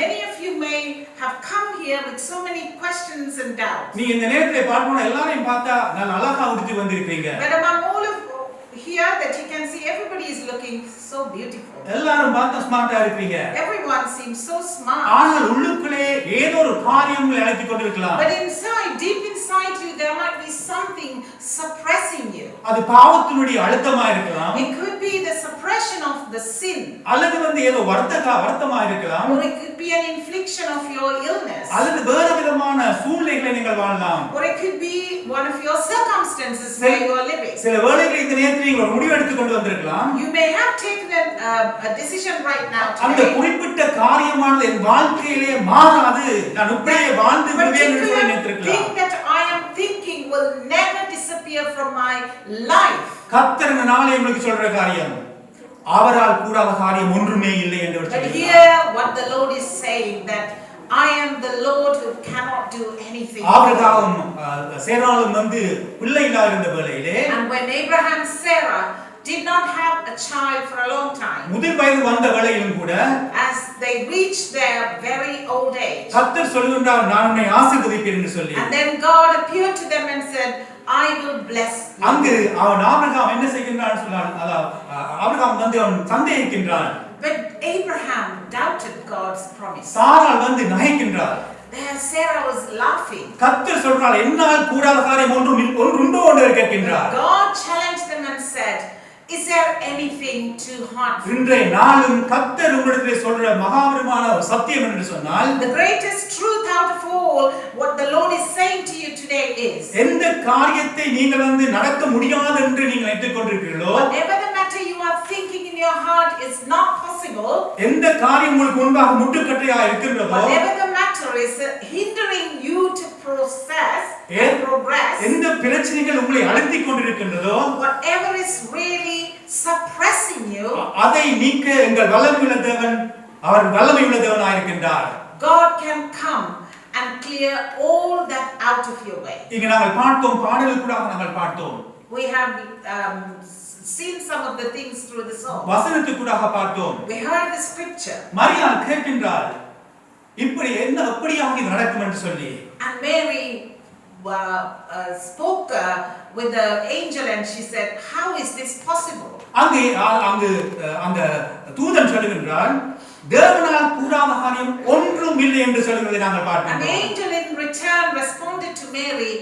many of you may have come here with so many questions and doubts. நீ இந்த நேரத்திலே பார்க்கணும் எல்லாரையும் பார்த்தா நான் அழகா உடுத்தி வந்திருக்கீங்க. But among all of here that you can see everybody is looking so beautiful. எல்லாரும் பார்க்க ஸ்மார்ட்டா இருக்கீங்க. Everyone seems so smart. ஆனால் உள்ளுக்குள்ளே ஏதோ ஒரு காரியம் உங்களை அழைத்துக் கொண்டிருக்கலாம். But inside, deep inside you, there might be something suppressing you. அது பாவத்தினுடைய அழுத்தமா இருக்கலாம். It could be the suppression of the sin. அல்லது ஏதோ வருத்தமா இருக்கலாம். Or it could be an infliction of your illness. அல்லது வேறு விதமான சூழ்நிலைகளை நீங்கள் வாழலாம். Or it could be one of your circumstances where you are living. சில வேளைகளில் இந்த நேரத்தில் நீங்கள் முடிவு எடுத்துக் கொண்டு வந்திருக்கலாம். You may have taken a decision right now today. அந்த குறிப்பிட்ட காரியமானது என் வாழ்க்கையிலே மாறாது. நான் இப்படியே வாழ்ந்து விடுவேன் என்று சொல்லி நினைத்திருக்கலாம். Thing that I am thinking will never disappear from my life. கர்த்தர் இந்த நாளை உங்களுக்கு சொல்ற காரியம் அவரால் கூடாத காரியம் ஒன்றுமே இல்லை என்று But சொல்கிறார். here what the Lord is saying that I am the Lord who cannot do anything. Abraham சேராளும் பிள்ளை இல்லாத இருந்த வேளையிலே And when Abraham and Sarah did not have a child for a long time, முதிர் வயது வந்த வேளையிலும் கூட as they reached their very old age, கர்த்தர் சொல்லுகிறார் நான் உன்னை ஆசீர்வதிப்பேன் என்று சொல்லி. and then God appeared to them and said, I will bless you. அங்கு அவன் ஆபிரகாம் என்ன செய்கின்றான் சொன்னான். ஆபிரகாம் அவன் சந்தேகிக்கின்றான். But Abraham doubted God's promise. சாராள் நகைக்கின்றார். There Sarah was laughing. கர்த்தர் சொல்றார் என்னால் கூடாத காரியம் ஒன்றுண்டோ என்று கேட்கின்றார். God challenged them and said, is there anything too hard for you? இன்றைய நாளும் கர்த்தர் உங்களிடத்திலே சொல்ற மகாபெருமான சத்தியம் என்று சொன்னால் The greatest truth out of all what the Lord is saying to you today is, எந்த காரியத்தை நீங்கள் நடக்க முடியாது என்று நீங்கள் நினைத்துக் கொண்டிருக்கிறீர்களோ, whatever the matter you are thinking in your heart is not possible, எந்த காரியம் உங்களுக்கு முன்பாக முட்டுக்கட்டையா இருக்கின்றதோ, whatever the matter is hindering you to process and progress, எந்த பிரச்சனைகள் உங்களை அழுத்திக் கொண்டிருக்கின்றதோ, whatever is really suppressing you, அதை நீக்க எங்கள் வல்லமையுள்ள தேவன் அவர் வல்லமையுள்ள தேவனாய் இருக்கின்றார். God can come and clear all that out of your way. இங்க நாங்கள் பார்த்தோம், பாடலுக்கூடாக நாங்கள் பார்த்தோம். We have seen some of the things through the song. வசனத்துக்கூடாக பார்த்தோம். We heard the scripture. மரியாள் கேட்கின்றாள் எப்படியாக இது நடக்கும் என்று சொல்லி. And Mary spoke with the angel and she said, how is this possible? அங்கு அந்த தூதன் சொல்லுகின்றான் தேவனால் கூடாத காரியம் ஒன்றும் இல்லை என்று சொல்லுவதை நாங்கள் பார்க்கிறோம். And the angel in return responded to Mary,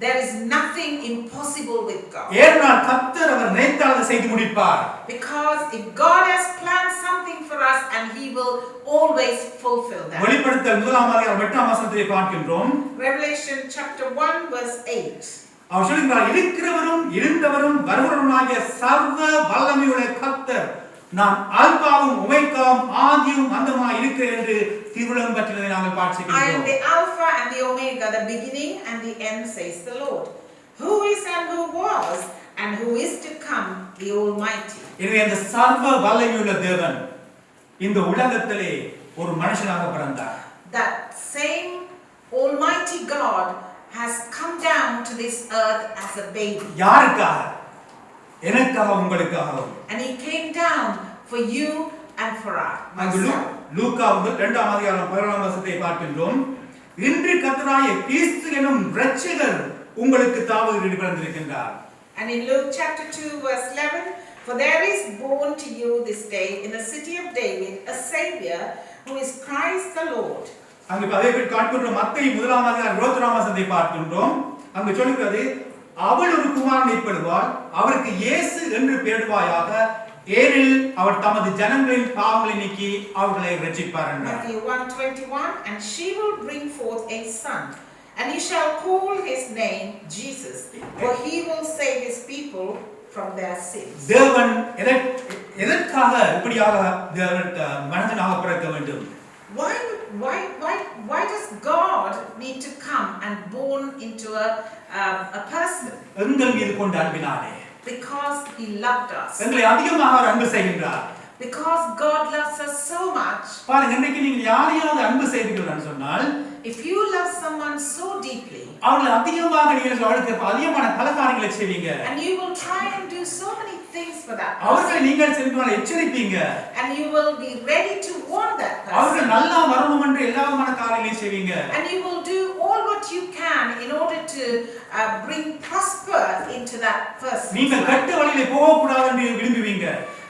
there is nothing impossible with God. ஏனென்றால் கர்த்தர் அவர் நினைத்தால் அதை செய்து முடிப்பார். Because if God has planned something for us and he will always fulfill that. வெளிப்படுத்தல் 1:8 வசனத்தை பார்க்கின்றோம். Revelation chapter 1 verse 8. அவர் சொல்கிறார் இருக்கிறவரும் இருந்தவரும் வருகிறவருமாகிய சர்வ வல்லமையுள்ள கர்த்தர் நான் அல்பாவும் ஒமேகாவும் ஆதியும் அந்தமாய் இருக்கிறேன் என்று திருவுளம் பற்றினதை நாங்கள் I am பார்க்கிறோம். the Alpha and the Omega, the beginning and the end, says the Lord, who is and who was and who is to come, the Almighty. எனவே அந்த சர்வ வல்லமையுள்ள தேவன் இந்த உலகத்திலே ஒரு மனுஷனாக பிறந்தார். That same Almighty God has come down to this earth as a baby. யாருக்காக? எனக்காக உங்களுக்காக. And he came down for you and for us. லூக்கா 2:11 பார்க்கின்றோம். இன்று கர்த்தராகிய கிறிஸ்து எனும் இரட்சகர் உங்களுக்கு தாவீதில் பிறந்திருக்கின்றார். And in Luke chapter 2 verse 11, for there is born to you this day in the city of David a savior who is Christ the Lord. அங்கு அதே போல் காண்கின்ற மத்தேயு 1:21 பார்க்கின்றோம். அங்கு சொல்கிறது அவள் ஒரு குமாரனை பெறுவாள் அவருக்கு இயேசு என்று பெயரிடுவாயாக ஏனில் அவர் தமது ஜனங்களின் பாவங்களை நீக்கி அவர்களை இரட்சிப்பார் என்றார். Matthew 1:21, and she will bring forth a son and he shall call his name Jesus, for he will save his people from their sins. தேவன் எதற்காக இப்படியாக மனிதனாக பிறக்க வேண்டும்? Why does God need to come and born into a person? எங்கள் மீது கொண்ட அன்பினாலே. Because he loved us. எங்களை அதிகமாக அவர் அன்பு செய்கின்றார். Because God loves us so much. பாருங்க இன்னைக்கு நீங்க யாரையாவது அன்பு செய்வீங்கன்னு சொன்னால் if you love someone so deeply அவங்களை அதிகமாக நீங்கள் அவர்களுக்கு அதிகமான பல காரியங்களை செய்வீங்க. and you will try and do so many things for that person. அவர்களை நீங்கள் சென்றால் எச்சரிப்பீங்க. and you will be ready to warn that person. அவர்கள் நல்லா வரணும் என்று எல்லா விதமான காரியங்களையும் செய்வீங்க. and you will do all all what you can in order to bring prosper into that person. நீங்கள் கெட்ட வழியிலே போக கூடாது என்று விரும்புவீங்க.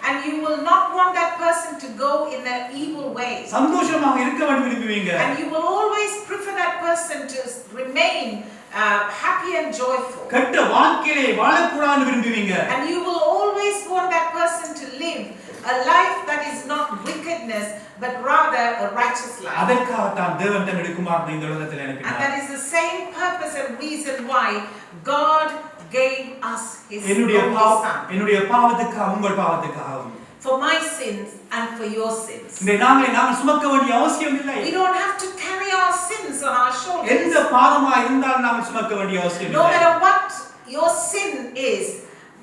And you will not want that person to go in the evil way. சந்தோஷமாக இருக்க வேண்டும் விரும்புவீங்க. And you will always prefer that person to remain happy and joyful. கெட்ட வாழ்க்கையிலே வாழக்கூடாது விரும்புவீங்க. And you will always want that person to live a life that is not wickedness but rather a righteous life. அதற்காக தான் தேவன் தன்னுடைய குமாரனை இந்த உலகத்தில் அனுப்பினார். And that is the same purpose and reason why God gave us his son. என்னுடைய பாவத்துக்காக உங்கள் பாவத்துக்காகவும். For my sins and for your sins. இந்த நாங்கள் சுமக்க வேண்டிய அவசியம் இல்லை. We don't have to carry our sins on our shoulders. எந்த பாவமா இருந்தாலும் நாங்கள் சுமக்க வேண்டிய அவசியம் இல்லை. No matter what your sin is,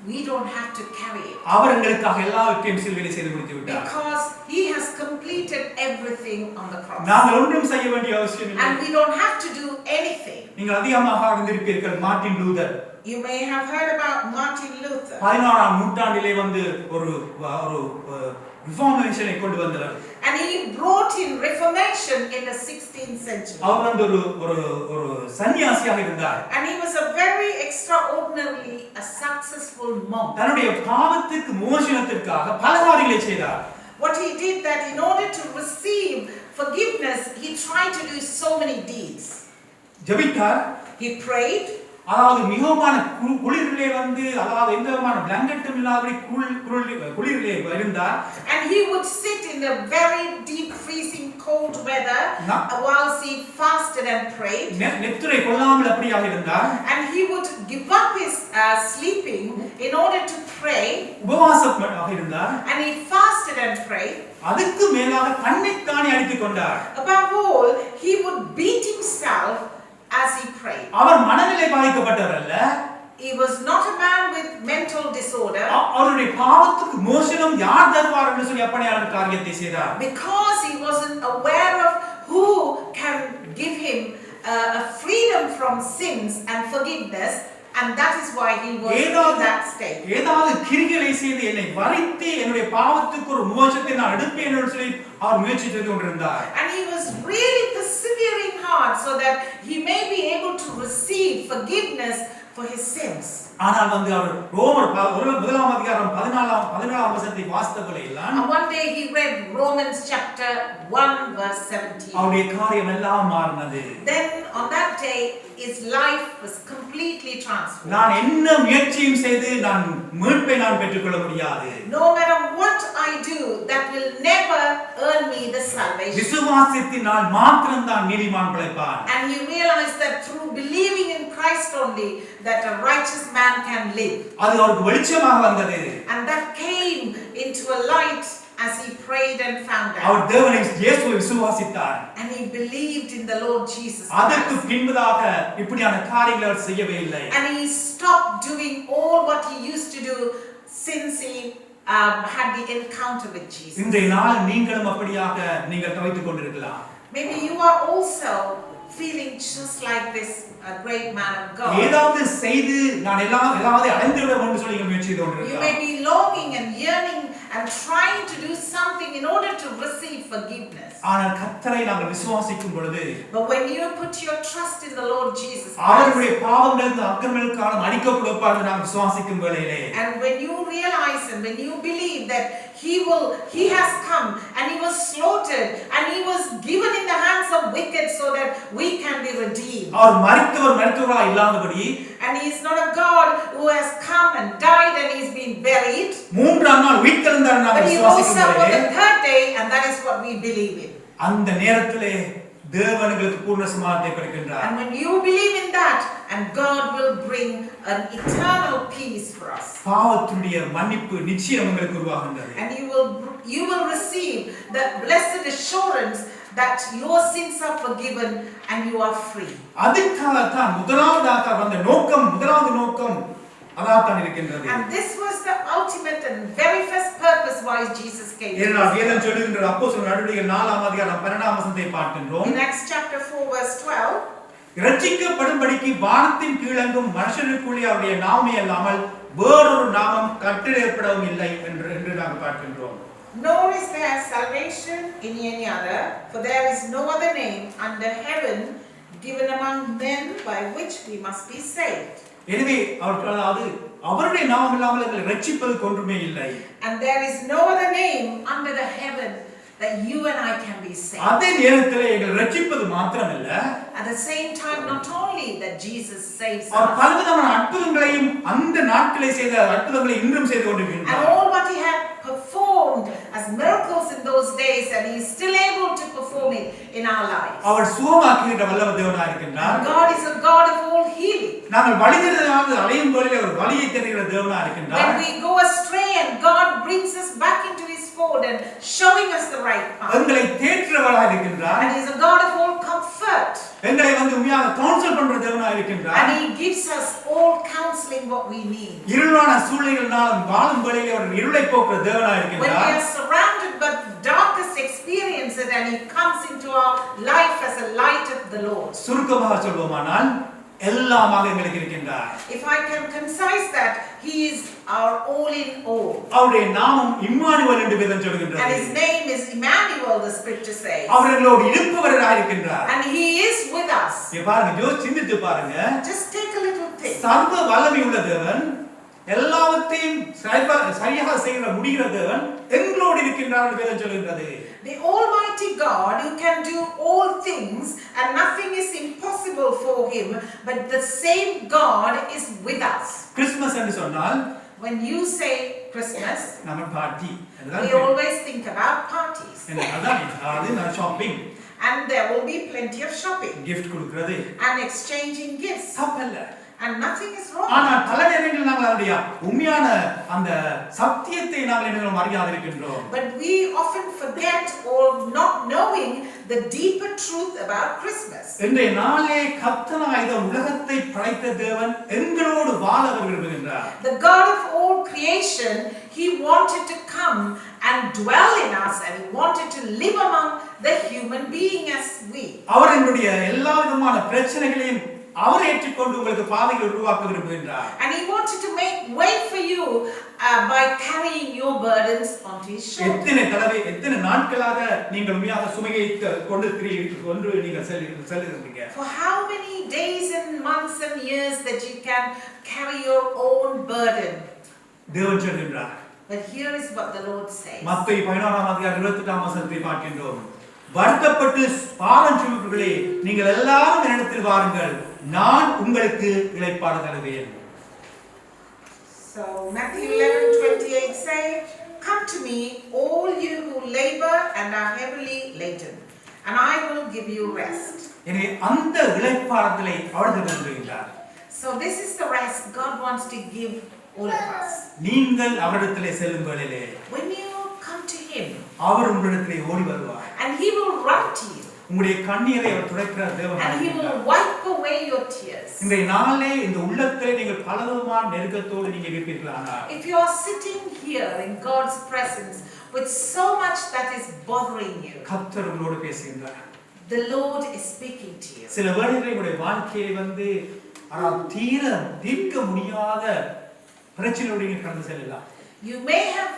we don't have to carry it. அவர் எங்களுக்காக எல்லாவற்றையும் சிலுவையிலே செய்து முடித்து விட்டார். Because he has completed everything on the cross. நாங்கள் ஒன்றும் செய்ய வேண்டிய அவசியம் இல்லை. And we don't have to do anything. நீங்கள் அதிகமாக அறிந்திருப்பீர்கள் Martin Luther. You may have heard about Martin Luther. 16ஆம் நூற்றாண்டிலே வந்து ஒரு ரிஃபார்மேஷனை கொண்டு வந்தவர். And he brought in reformation in the 16th century. அவர் வந்து ஒரு சன்னியாசியாக இருந்தார். And he was a very extraordinarily a successful monk. தன்னுடைய பாவத்துக்கு மோசனத்திற்காக பல காரியங்களை செய்தார். What he did that in order to receive forgiveness, he tried to do so many deeds. ஜெபித்தார். He prayed. அதாவது மிகமான குளிரிலே வந்து அதாவது எந்த விதமான பிளாங்கெட்டும் இல்லாதபடி குளிரிலே இருந்தார். And he would sit in the very deep freezing cold weather whilst he fasted and prayed. நெத்துரை கொள்ளாமல் அப்படியாக இருந்தார். And he would give up his sleeping in order to pray. உபவாசமாக இருந்தார். And he fasted and prayed. அதுக்கு மேலாக தன்னைத்தானே அடித்துக் கொண்டார். Above all, he would beat himself as he prayed. அவர் மனநிலை பாதிக்கப்பட்டவர் அல்ல. He was not a man with mental disorder. அவருடைய பாவத்துக்கு மோசனம் யார் தருவார் என்று சொல்லி அப்படியான காரியத்தை செய்தார். Because he wasn't aware of who can give him a freedom from sins and forgiveness, and that is why he was in that state. ஏதாவது கிரிகளை செய்து என்னை வரைத்து என்னுடைய பாவத்துக்கு ஒரு மோட்சத்தை நான் எடுப்பேன் என்று சொல்லி அவர் முயற்சி செய்து கொண்டிருந்தார். And he was really persevering hard so that he may be able to receive forgiveness for his sins. ஆனால் வந்து அவர் ரோமர் 1ஆம் அதிகாரம் 14ஆம் வசனத்தை வாசித்த வேளையில் And one day he read Romans chapter 1 verse 17. அவருடைய காரியம் எல்லாம் மாறினது. Then on that day his life was completely transformed. நான் என்ன முயற்சியும் செய்து நான் மீட்பை நான் பெற்றுக்கொள்ள முடியாது. No matter what I do, that will never earn me the salvation. விசுவாசத்தினால் மாத்திரம் தான் நீதிமான் பிழைப்பான். And he realized that through believing in Christ only that a righteous man can live. அது அவருக்கு வெளிச்சமாக வந்தது. And that came into a light as he prayed and found out. அவர் தேவனை இயேசுவை விசுவாசித்தார். And he believed in the Lord Jesus Christ. அதற்கு பின்பதாக இப்படியான காரியங்களை அவர் செய்யவே இல்லை. And he stopped doing all what he used to do since he had the encounter with Jesus. இன்றைய நாள் நீங்களும் அப்படியாக நீங்கள் தவித்துக் கொண்டிருக்கலாம். Maybe you are also feeling just like this great man of God. ஏதாவது செய்து நான் எல்லாவது அடைந்து விட வேண்டும் சொல்லி முயற்சி செய்து You கொண்டிருக்கலாம். may be longing and yearning and trying to do something in order to receive forgiveness. ஆனால் கர்த்தரை நாங்கள் விசுவாசிக்கும் பொழுது But when you put your trust in the Lord Jesus அவருடைய Christ, பாவங்களுக்கு அக்கிரமங்களுக்கான மன்னிக்க கொடுப்பார் என்று நாம் விசுவாசிக்கும் வேளையிலே and when you realize and when you believe that he has come and he was slaughtered and he was given in the hands of wicked so that we can be redeemed. அவர் மரித்தவராய் இல்லாதபடி And he is not a God who has come and died and he's been buried. மூன்றாம் நாள் உயிர்த்தெழுந்தார் என்று But நாம் he rose விசுவாசிக்கும் up on வேளையிலே the third day and that is what we believe in. அந்த நேரத்திலே தேவன் எங்களுக்கு பூர்ண சமாதானத்தை கொடுக்கின்றார். And when you believe in that, and God will bring an eternal peace for us. பாவத்துடைய மன்னிப்பு நிச்சயம் உங்களுக்கு உருவாகின்றது. And you will receive the blessed assurance that your sins are forgiven and you are free. அதுக்காக தான் முதலாவது நோக்கம் அதான் இருக்கின்றது. And this was the ultimate and very first purpose why Jesus came. ஏனென்றால் வேதம் சொல்லுகின்றது அப்போஸ்தலர் நடவடிக்கைகள் 4ஆம் அதிகாரம் 12ஆம் வசனத்தை பார்க்கின்றோம். In Acts chapter 4 verse 12, இரட்சிக்கப்படும்படிக்கு வானத்தின் கீழெங்கும் மனுஷனுக்குள்ளே அவருடைய நாமமே அல்லாமல் வேறொரு நாமம் கட்டளையிடப்படவும் இல்லை என்று நாம் பார்க்கின்றோம். nor is there salvation in any other, for there is no other name under heaven given among men by which we must be saved. எனவே அவருடைய நாமம் இல்லாமல் எங்களை ரட்சிப்பதற்கு ஒன்றுமே இல்லை. And there is no other name under the heaven that you and I can be saved. அதே நேரத்தில் எங்களை ரட்சிப்பது மாத்திரமல்ல, at the same time not only that Jesus saves our us, பலவிதமான அற்புதங்களையும் அந்த நாட்களை செய்த அற்புதங்களை இன்றும் செய்து கொண்டிருக்கிறார். and all what he had performed as miracles in those days, and he is still able to perform it in our lives. அவர் சுகமாக்குகிற வல்லமை தேவனாய் இருக்கின்றார். God is a God of all healing. நாங்கள் வழிதவறியாக அலையும் பொழுது அவர் வழியை தருகிற தேவனாய் இருக்கின்றார். When we go astray and God brings us back into his fold and showing us the right path. எங்களை தேற்றுகிறவராய் இருக்கின்றார். And he is a God of all comfort. எங்களை உண்மையாக கவுன்சில் பண்ற தேவனாய் இருக்கின்றார். And he gives us all counseling what we need. இருளான சூழ்நிலைகளினாலும் வாழும் வேளையிலே அவர் இருளை போக்குற தேவனாய் When we இருக்கின்றார். are surrounded by darkest experiences and he comes into our life as a light of the Lord. சுருக்கமாக சொல்வோமானால் எல்லாமாக எங்களுக்கு இருக்கின்றார். If I can concise that, he is our all in all. அவருடைய நாமம் இம்மானுவேல் என்று வேதம் சொல்கிறது. And his name is Emmanuel, the scripture says. அவர் எங்களோடு இருப்பவராய் இருக்கின்றார். And he is with us. பாருங்க, சிந்தித்து பாருங்க. Just take a little think. சர்வ வல்லமை உள்ள தேவன், எல்லாவற்றையும் சரியாக செய்ய முடிகிற தேவன் எங்களோடு இருக்கின்றார் என்று வேதம் சொல்கிறது. The Almighty God who can do all things and nothing is impossible for him, but the same God is with us. Christmas என்று சொன்னால், when you say Christmas, நம்ம party, we always think about parties. அதான் shopping. And there will be plenty of shopping. gift கொடுக்கிறது. And exchanging gifts. தப்பல்ல. And nothing is wrong. ஆனால் பல நேரங்களில் நாங்கள் அவருடைய உண்மையான அந்த சத்தியத்தை நாங்கள் என்ன அறியாத இருக்கின்றோம். But we often forget or not knowing the deeper truth about Christmas. இன்றைய நாளே கர்த்தராகிய இந்த உலகத்தை படைத்த தேவன் எங்களோடு வாழ விரும்புகின்றார். The God of all creation, he wanted to come and dwell in us, and he wanted to live among the human being as we. அவர் என்னுடைய எல்லா விதமான பிரச்சனைகளையும் அவர் ஏற்றுக்கொண்டு உங்களுக்கு பாதைகளை உருவாக்க விரும்புகின்றார். And he wanted to make way for you by carrying your burdens onto his shoulders. எத்தனை நாட்களாக நீங்கள் உண்மையாக சுமையை கொண்டு நீங்கள் செல்லுகிறீங்க? For how many days and months and years that you can carry your own burden? தேவன் சொல்கின்றார். But here is what the Lord says. மத்தேயு 11:28 பார்க்கின்றோம். வருத்தப்பட்டு பாரம் சுமக்கிறவர்களே, நீங்கள் எல்லாரும் என்னிடத்தில் வாருங்கள், நான் உங்களுக்கு இளைப்பாற தருவேன். So Matthew 11:28 say, "Come to me, all you who labor and are heavily laden, and I will give you rest." எனவே அந்த இளைப்பாறுதலை அவர் விரும்புகிறார். So this is the rest God wants to give all of us. நீங்கள் அவரிடத்திலே செல்லும் வேளையிலே, when you come to him, அவர் உங்களிடத்திலே ஓடி வருவார். and he will run to you. உங்களுடைய கண்ணீரை அவர் துடைக்கிற தேவன். And he will wipe away your tears. இந்த நாளே இந்த உள்ளத்திலே நீங்கள் பலவிதமான நெருக்கத்தோடு நீங்க இருப்பீர்களானால், if you are sitting here in God's presence with so much that is bothering you, கர்த்தர் உங்களோடு பேசுகின்றார். the Lord is speaking to you. சில வேளைகளில் உங்களுடைய வாழ்க்கையை தீர்க்க முடியாத பிரச்சனையோடு நீங்க கடந்து செல்லலாம். You may have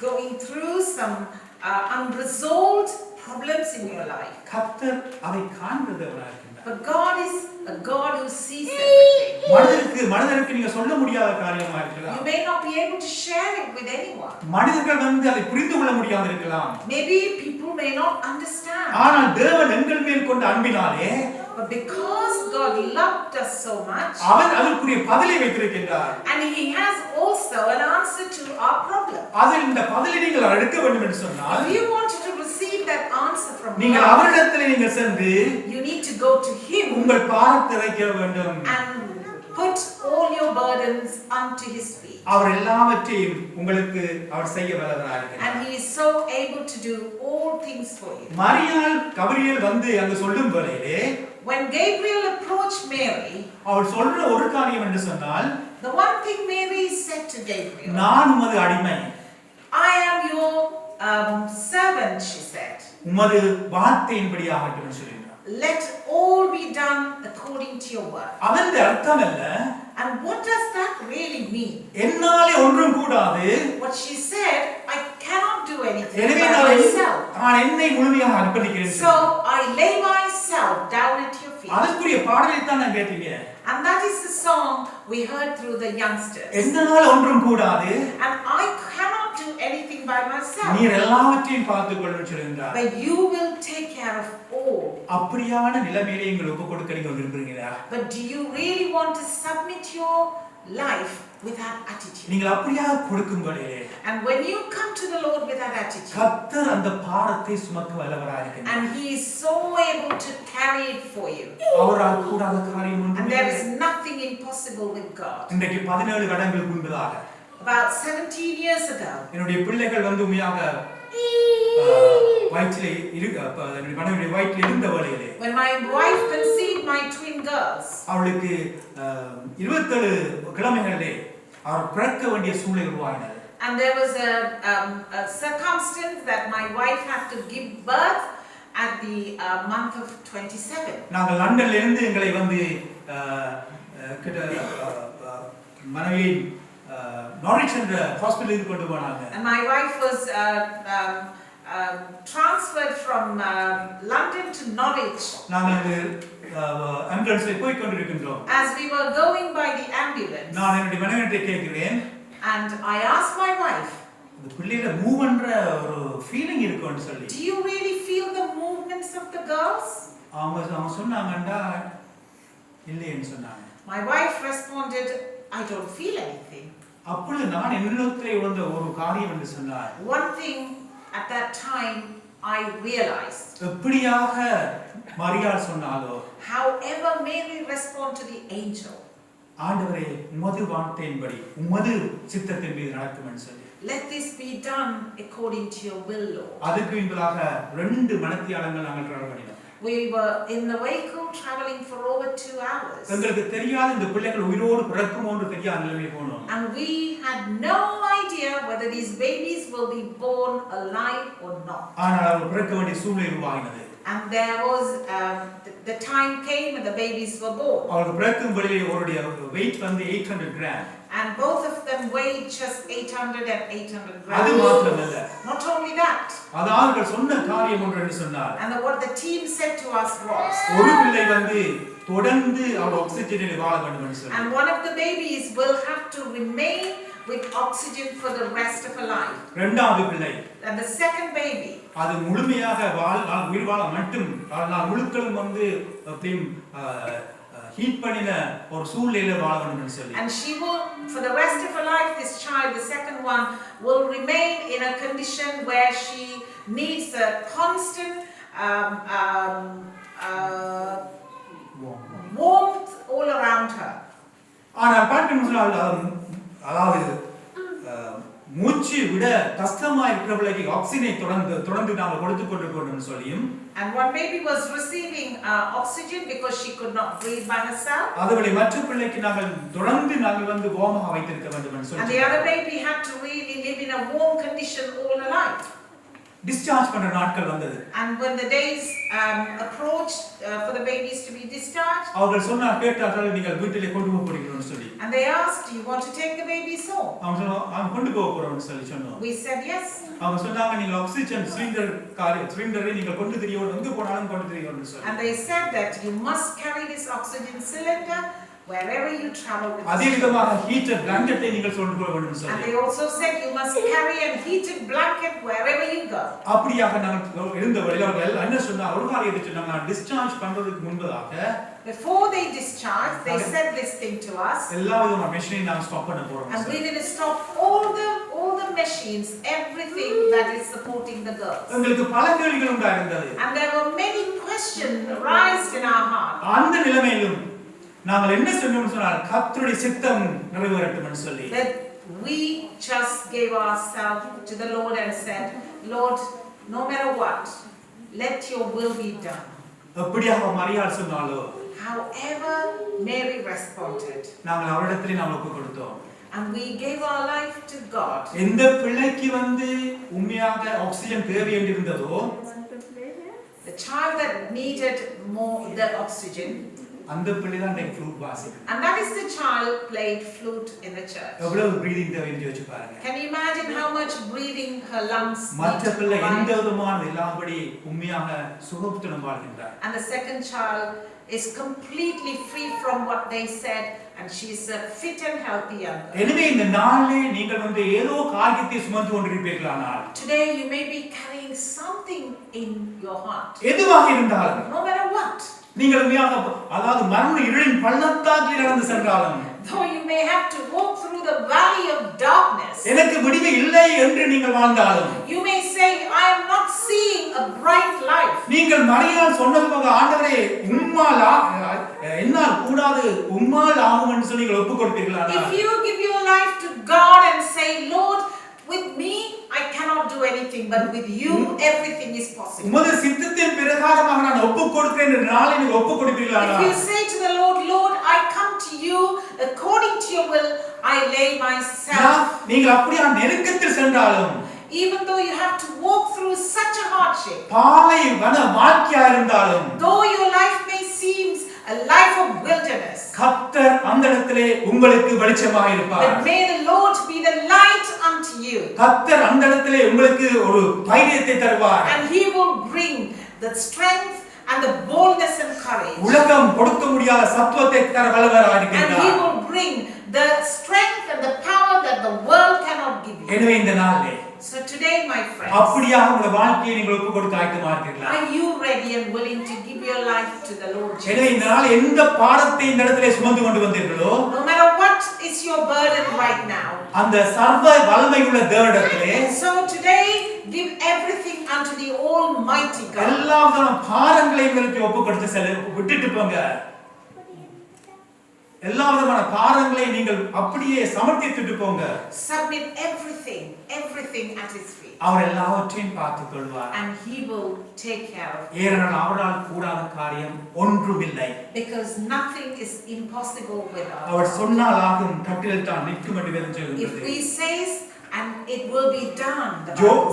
going through some unresolved problems in your life. கர்த்தர் அதை காண்கிறவராக இருக்கிறார். But God is a God who sees everything. மனிதருக்கு நீங்க சொல்ல முடியாத காரியமா இருக்கலாம். You may not be able to share it with anyone. மனிதர்கள் அதை புரிந்து கொள்ள முடியாத இருக்கலாம். Maybe people may not understand. ஆனால் தேவன் எங்கள் மேல் கொண்ட அன்பினாலே, but because God loved us so much, அவர் அதற்குரிய பதிலை வைத்திருக்கின்றார். and he has also an answer to our problem. அதில் இந்த பதிலை நீங்கள் எடுக்க வேண்டும் என்று சொன்னால், if you wanted to receive that answer from God, நீங்கள் அவரிடத்திலே நீங்கள் சென்று, you need to go to him, உங்கள் பாரத்தை வைக்க வேண்டும், and put all your burdens onto his feet. அவர் எல்லாவற்றையும் உங்களுக்கு அவர் செய்ய வல்லவராக இருக்கிறார். and he is so able to do all things for you. மரியாள் கபிரியேல் வந்து அங்க சொல்லும் வேளையிலே, when Gabriel approached Mary, அவர் சொல்ற ஒரு காரியம் என்று சொன்னால், the one thing Mary said to Gabriel, நான் உமது அடிமை, I am your servant, she said. உமது வார்த்தையின்படியாகட்டும் என்று சொல்கிறார். let all be done according to your word. அதன் அர்த்தம் என்ன? And what does that really mean? என்னாலே ஒன்றும் கூடாது. What she said, I cannot do anything எனவே by நான் myself. நான் என்னை முழுமையாக அர்ப்பணிக்கிறேன். So I lay myself down at your feet. அதற்குரிய பாடலை தான் நான் கேட்டீங்க. And that is the song we heard through the youngsters. என்னால் ஒன்றும் கூடாது. And I cannot do anything by myself. நீர் எல்லாவற்றையும் பார்த்துக் கொள்ளுன்னு சொல்கிறார். But you will take care of all. அப்படியான நிலைமையிலே எங்களை ஒப்பு கொடுக்க நீங்க விரும்புகிறீங்களா? But do you really want to submit your life with that attitude? நீங்கள் அப்படியாக கொடுக்கும்போதே And when you come to the Lord with that attitude, கர்த்தர் அந்த பாரத்தை சுமக்க வல்லவராக இருக்கிறார். and He is so able to carry it for you. அவரால் கூடாத காரியம் ஒன்றுமே And there இல்லை. is nothing impossible with God. இன்றைக்கு 17 வருடங்களுக்கு முன்பதாக About 17 years ago, என்னுடைய பிள்ளைகள் வந்து உண்மையாக வயிற்றிலே என்னுடைய மனைவியுடைய வயிற்றில் இருந்த வேளையிலே when my wife conceived my twin girls, அவளுக்கு 27 கிழமைகளிலே அவர் பிறக்க வேண்டிய சூழ்நிலை உருவாகினது. and there was a circumstance that my wife had to give birth at the month of 27. நாங்கள் லண்டன்ல இருந்து எங்களை வந்து மனைவி நாரிச் என்ற ஹாஸ்பிட்டலுக்கு கொண்டு போனாங்க. And my wife was transferred from London to Norwich. நாங்கள் ஆம்புலன்ஸ்ல போய் கொண்டிருக்கின்றோம். As we were going by the ambulance, நான் என்னுடைய மனைவியிடம் கேட்கிறேன், and I asked my wife, இந்த பிள்ளையில மூவ் பண்ற ஒரு ஃபீலிங் இருக்குன்னு சொல்லி, do you really feel the movements of the girls? அவங்க சொன்னாங்கடா இல்லைன்னு சொன்னாங்க. My wife responded, I don't feel anything. அப்பொழுது நான் என்னிடத்திலே வந்த ஒரு காரியம் என்று சொன்னார். One thing at that time I realized, எப்படியாக மரியாள் சொன்னாலோ, however Mary respond to the angel, ஆண்டவரே உமது வார்த்தையின்படி உமது சித்தத்தின் மீது நடக்கும் என்று சொல்லி, let this be done according to your will, Lord. அதுக்கு பின்பதாக 2 மணித்தியாலங்கள் நாங்கள் டிராவல் பண்ணினோம். We were in the vehicle traveling for over 2 hours. எங்களுக்கு தெரியாத இந்த பிள்ளைகள் உயிரோடு பிறக்குமோ என்று தெரியாத நிலைமையில் போனோம். And we had no idea whether these babies will be born alive or not. ஆனால் அவர்கள் பிறக்க வேண்டிய சூழ்நிலை உருவாகினது. And there was the time came when the babies were born. அவர்கள் பிறக்கும் வேளையிலே அவருடைய weight வந்து 800 gram. And both of them weighed just 800 and 800 அது grams. மாத்திரமல்ல. Not only that. அது அவர்கள் சொன்ன காரியம் ஒன்று என்று சொன்னார். And what the team said to us was, ஒரு பிள்ளை வந்து தொடர்ந்து அவர் ஆக்ஸிஜனில் வாழ வேண்டும் என்று சொன்னார். and one of the babies will have to remain with oxygen for the rest of her life. இரண்டாவது பிள்ளை, And the second baby, அது முழுமையாக உயிர் வாழ மட்டும் நான் முழுக்களும் வந்து அப்படியும் ஹீட் பண்ணின ஒரு சூழ்நிலையில வாழ வேண்டும் என்று சொல்லி, and she will, for the rest of her life, this child, the second one, will remain in a condition where she needs a constant warmth all around her. ஆனால் பார்க்கணும் சொன்னால் அதாவது மூச்சு விட கஷ்டமா இருக்கிற பிள்ளைக்கு ஆக்சிஜனை தொடர்ந்து நாங்கள் கொடுத்துக் கொண்டிருக்கோம் சொல்லியும், and one baby was receiving oxygen because she could not breathe by herself, அதுவரை மற்ற பிள்ளைக்கு நாங்கள் வந்து வார்மாக வைத்திருக்க வேண்டும் என்று சொல்லி, and the other baby had to really live in a warm condition all her life. Discharge பண்ற நாட்கள் வந்தது. And when the days approached for the babies to be discharged, அவர்கள் சொன்னார், கேட்டார்கள் நீங்கள் வீட்டிலே கொண்டு போக போறீங்கன்னு சொல்லி, and they asked, do you want to take the babies home? அவங்க கொண்டு போக போறோம்னு சொல்லி சொன்னோம். We said yes. அவங்க சொன்னாங்க, நீங்கள் ஆக்ஸிஜன் சிலிண்டரை நீங்கள் கொண்டு திரியணும், எங்க போனாலும் கொண்டு திரியணும்னு சொல்லி, And they said that you must carry this oxygen cylinder wherever you travel with அதே விதமாக ஹீட்டர் பிளாங்கெட்டை நீங்கள் கொண்டு போக வேண்டும் and சொல்லி, they also said you must carry a heated blanket wherever you go. அப்படியாக நாங்கள் இருந்த வழியில் அவர்கள் என்ன சொன்னார், ஒரு காரியத்தை சொன்னாங்க, நான் டிஸ்சார்ஜ் பண்றதுக்கு முன்பதாக Before they discharged, they said this thing to us, எல்லா விதமான மெஷினையும் நாங்கள் ஸ்டாப் பண்ண போறோம். and we're going to stop all the machines, everything that is supporting the girls. உங்களுக்கு பல கேள்விகள் உண்டாயிருந்தது. And there were many questions raised in our heart. அந்த நிலைமையிலும் நாங்கள் என்ன சொன்னோம்னு சொன்னால், கர்த்தருடைய சித்தம் நிறைவேறட்டும் என்று சொல்லி, That we just gave ourselves to the Lord and said, Lord, no matter what, let your will be done. எப்படியாக மரியாள் சொன்னாலோ, However Mary responded, நாங்கள் அவரிடத்திலே நாம் ஒப்பு கொடுத்தோம். and we gave our life to God. எந்த பிள்ளைக்கு வந்து உண்மையாக ஆக்ஸிஜன் தேவை என்று இருந்ததோ, The child that needed more the oxygen, அந்த பிள்ளை தான் இன்னைக்கு flute வாசிக்குது. And that is the child played flute in the church. எவ்வளவு பிரீதிங் தேவைன்னு யோசிச்சு பாருங்க. Can you imagine how much breathing her lungs need மற்ற to பிள்ளை provide? எந்த விதமான இல்லாதபடி உண்மையாக சுகத்துடன் வாழ்கின்றார். And the second child is completely free from what they said, and she is a fit and healthy young girl. எனவே இந்த நாளிலே நீங்கள் வந்து ஏதோ காரியத்தை சுமந்து கொண்டிருப்பீர்களானால் Today you may be carrying something in your heart. எதுவாக இருந்தாலும் No matter what. நீங்கள் உண்மையாக அதாவது மரண இருளின் பள்ளத்தாக்கில் நடந்து சென்றாலும் Though you may have to walk through the valley of darkness. எனக்கு விடிவு இல்லை என்று நீங்கள் வாழ்ந்தாலும் You may say, I am not seeing a bright life. நீங்கள் மரியாள் சொன்னது போக ஆண்டவரே உம்மால் என்னால் கூடாது உம்மால் ஆகும் என்று சொல்லி நீங்கள் ஒப்புக் கொடுப்பீர்களானால் If you give your life to God and say, Lord, with me I cannot do anything, but with you everything is possible. உமது சித்தத்தின் பிரகாரமாக நான் ஒப்புக் கொடுக்கிறேன் என்று நாளை நீங்கள் ஒப்புக் கொடுப்பீர்களானால் If you say to the Lord, Lord, I come to you according to your will, I lay myself. நீங்கள் அப்படியே நெருக்கத்தில் சென்றாலும் Even though you have to walk through such a hardship, பாலைவன வாழ்க்கையா இருந்தாலும் though your life may seem a life of wilderness, கர்த்தர் அந்த இடத்திலே உங்களுக்கு வெளிச்சமாக இருப்பார். but may the Lord be the light unto you. கர்த்தர் அந்த இடத்திலே உங்களுக்கு ஒரு தைரியத்தை தருவார். And he will bring the strength and the boldness and courage. உலகம் கொடுக்க முடியாத சத்துவத்தை தர வல்லவராக And he இருக்கிறார். will bring the strength and the power that the world cannot give you. எனவே இந்த நாளிலே So today, my friends, அப்படியாக உங்கள் வாழ்க்கையை நீங்கள் ஒப்புக் கொடுக்க ஆயத்தமாக இருக்கிறீர்களா? are you ready and willing to give your life to the Lord எனவே இந்த Jesus? நாள் எந்த பாடத்தை இந்த இடத்திலே சுமந்து கொண்டு வந்தீர்களோ No matter what is your burden right now. அந்த சர்வ வல்லமை உள்ள தேவனிடத்திலே So today, give everything unto the Almighty God. எல்லா விதமான பாரங்களையும் உங்களுக்கு ஒப்புக் கொடுத்து விட்டுட்டு போங்க. எல்லா விதமான பாரங்களையும் நீங்கள் அப்படியே சமர்ப்பித்துட்டு போங்க. Submit everything at his feet. அவர் எல்லாவற்றையும் பார்த்துக் கொள்வார். And he will take care of it. ஏனென்றால் அவரால் கூடாத காரியம் ஒன்றுமில்லை. Because nothing is impossible with us. அவர் சொன்னால் ஆகும், கட்டிலில் தான் நிற்கும் என்று வேதம் சொல்கிறது. If he says, and it will be done.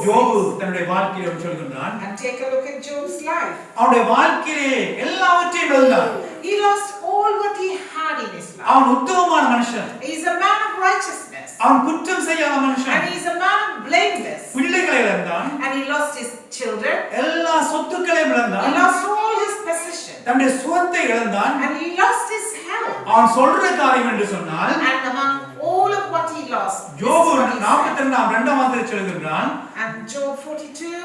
யோபு தன்னுடைய வாழ்க்கையில் சொல்கிறான். And take a look at Job's life. அவனுடைய வாழ்க்கையிலே எல்லாவற்றையும் இழந்தான். He lost all what he had in his life. அவன் உத்தமமான மனுஷன். He is a man of righteousness. அவன் குற்றம் செய்யாத மனுஷன். And he is a man of blameless. பிள்ளைகளை இழந்தான். And he lost his children. எல்லா சொத்துக்களையும் இழந்தான். He lost all his possessions. தன்னுடைய சுகத்தை இழந்தான். And he lost his health. அவன் சொல்ற காரியம் என்று சொன்னால் And among all of what he lost, யோபு 42 சொல்கிறான். And Job 42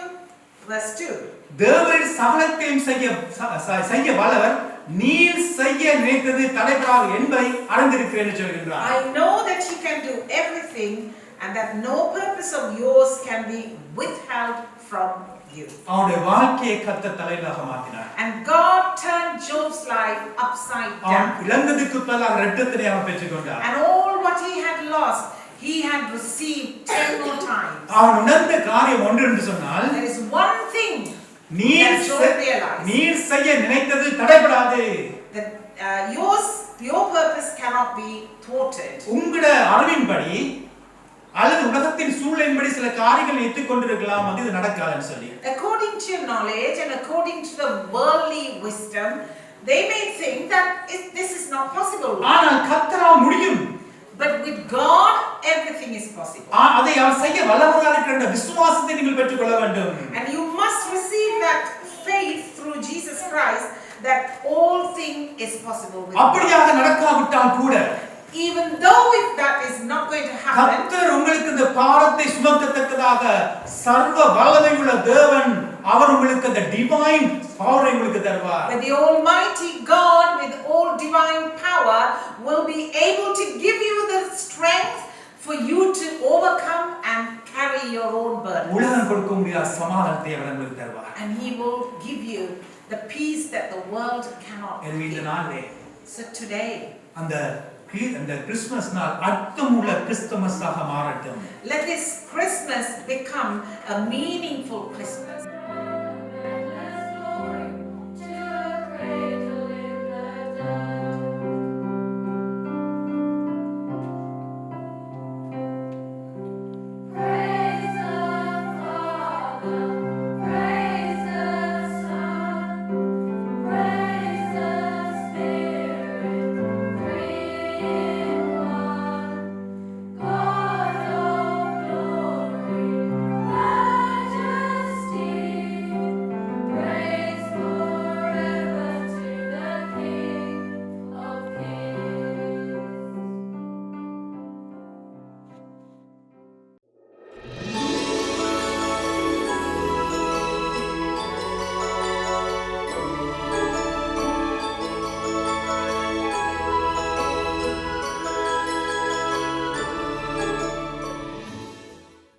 verse 2. தேவன் சகலத்தையும் செய்ய வல்லவர், நீர் செய்ய நினைத்தது தடைபடாது என்பதை அறிந்திருக்கிறேன் என்று சொல்கிறார். I know that he can do everything and that no purpose of yours can be withheld from you. அவனுடைய வாழ்க்கையை கர்த்தர் தலையிலாக மாற்றினார். And God turned Job's life upside down. அவன் இழந்ததுக்கு பதிலாக இரட்டத்தனையாக பெற்றுக்கொண்டார். And all what he had lost, he had received 10 more times. அவன் உணர்ந்த காரியம் ஒன்று என்று சொன்னால், there is one thing நீர் செய்ய நினைத்தது தடைபடாது. That your purpose cannot be thwarted. உங்களுடைய அறிவின்படி அல்லது உலகத்தின் சூழலின்படி சில காரியங்கள் எத்திக் கொண்டிருக்கலாம், அது இது நடக்காதுன்னு சொல்லி. According to your knowledge and according to the worldly wisdom, they may think that this is not possible. ஆனால் கர்த்தரால் முடியும். But with God, everything is possible. அதை அவர் செய்ய வல்லவராக இருக்கிற விசுவாசத்தை நீங்கள் பெற்றுக்கொள்ள வேண்டும். And you must receive that faith through Jesus Christ that all things is possible with God. அப்படியாக நடக்காவிட்டால் கூட, even though if that is not going to happen, கர்த்தர் உங்களுக்கு இந்த பாரத்தை சுமக்கத்தக்கதாக சர்வ வல்லமை உள்ள தேவன் அவர் உங்களுக்கு அந்த டிவைன் பவரை உங்களுக்கு தருவார். But the Almighty God with all divine power will be able to give you the strength for you to overcome and carry your own burden. உலகம் கொடுக்க முடியாத சமாதானத்தை அவர் உங்களுக்கு தருவார். And he will give you the peace that the world cannot give. So today, அந்த Christmas நாள் அர்த்தமுள்ள கிறிஸ்துமஸாக மாறட்டும். Let this Christmas become a meaningful Christmas.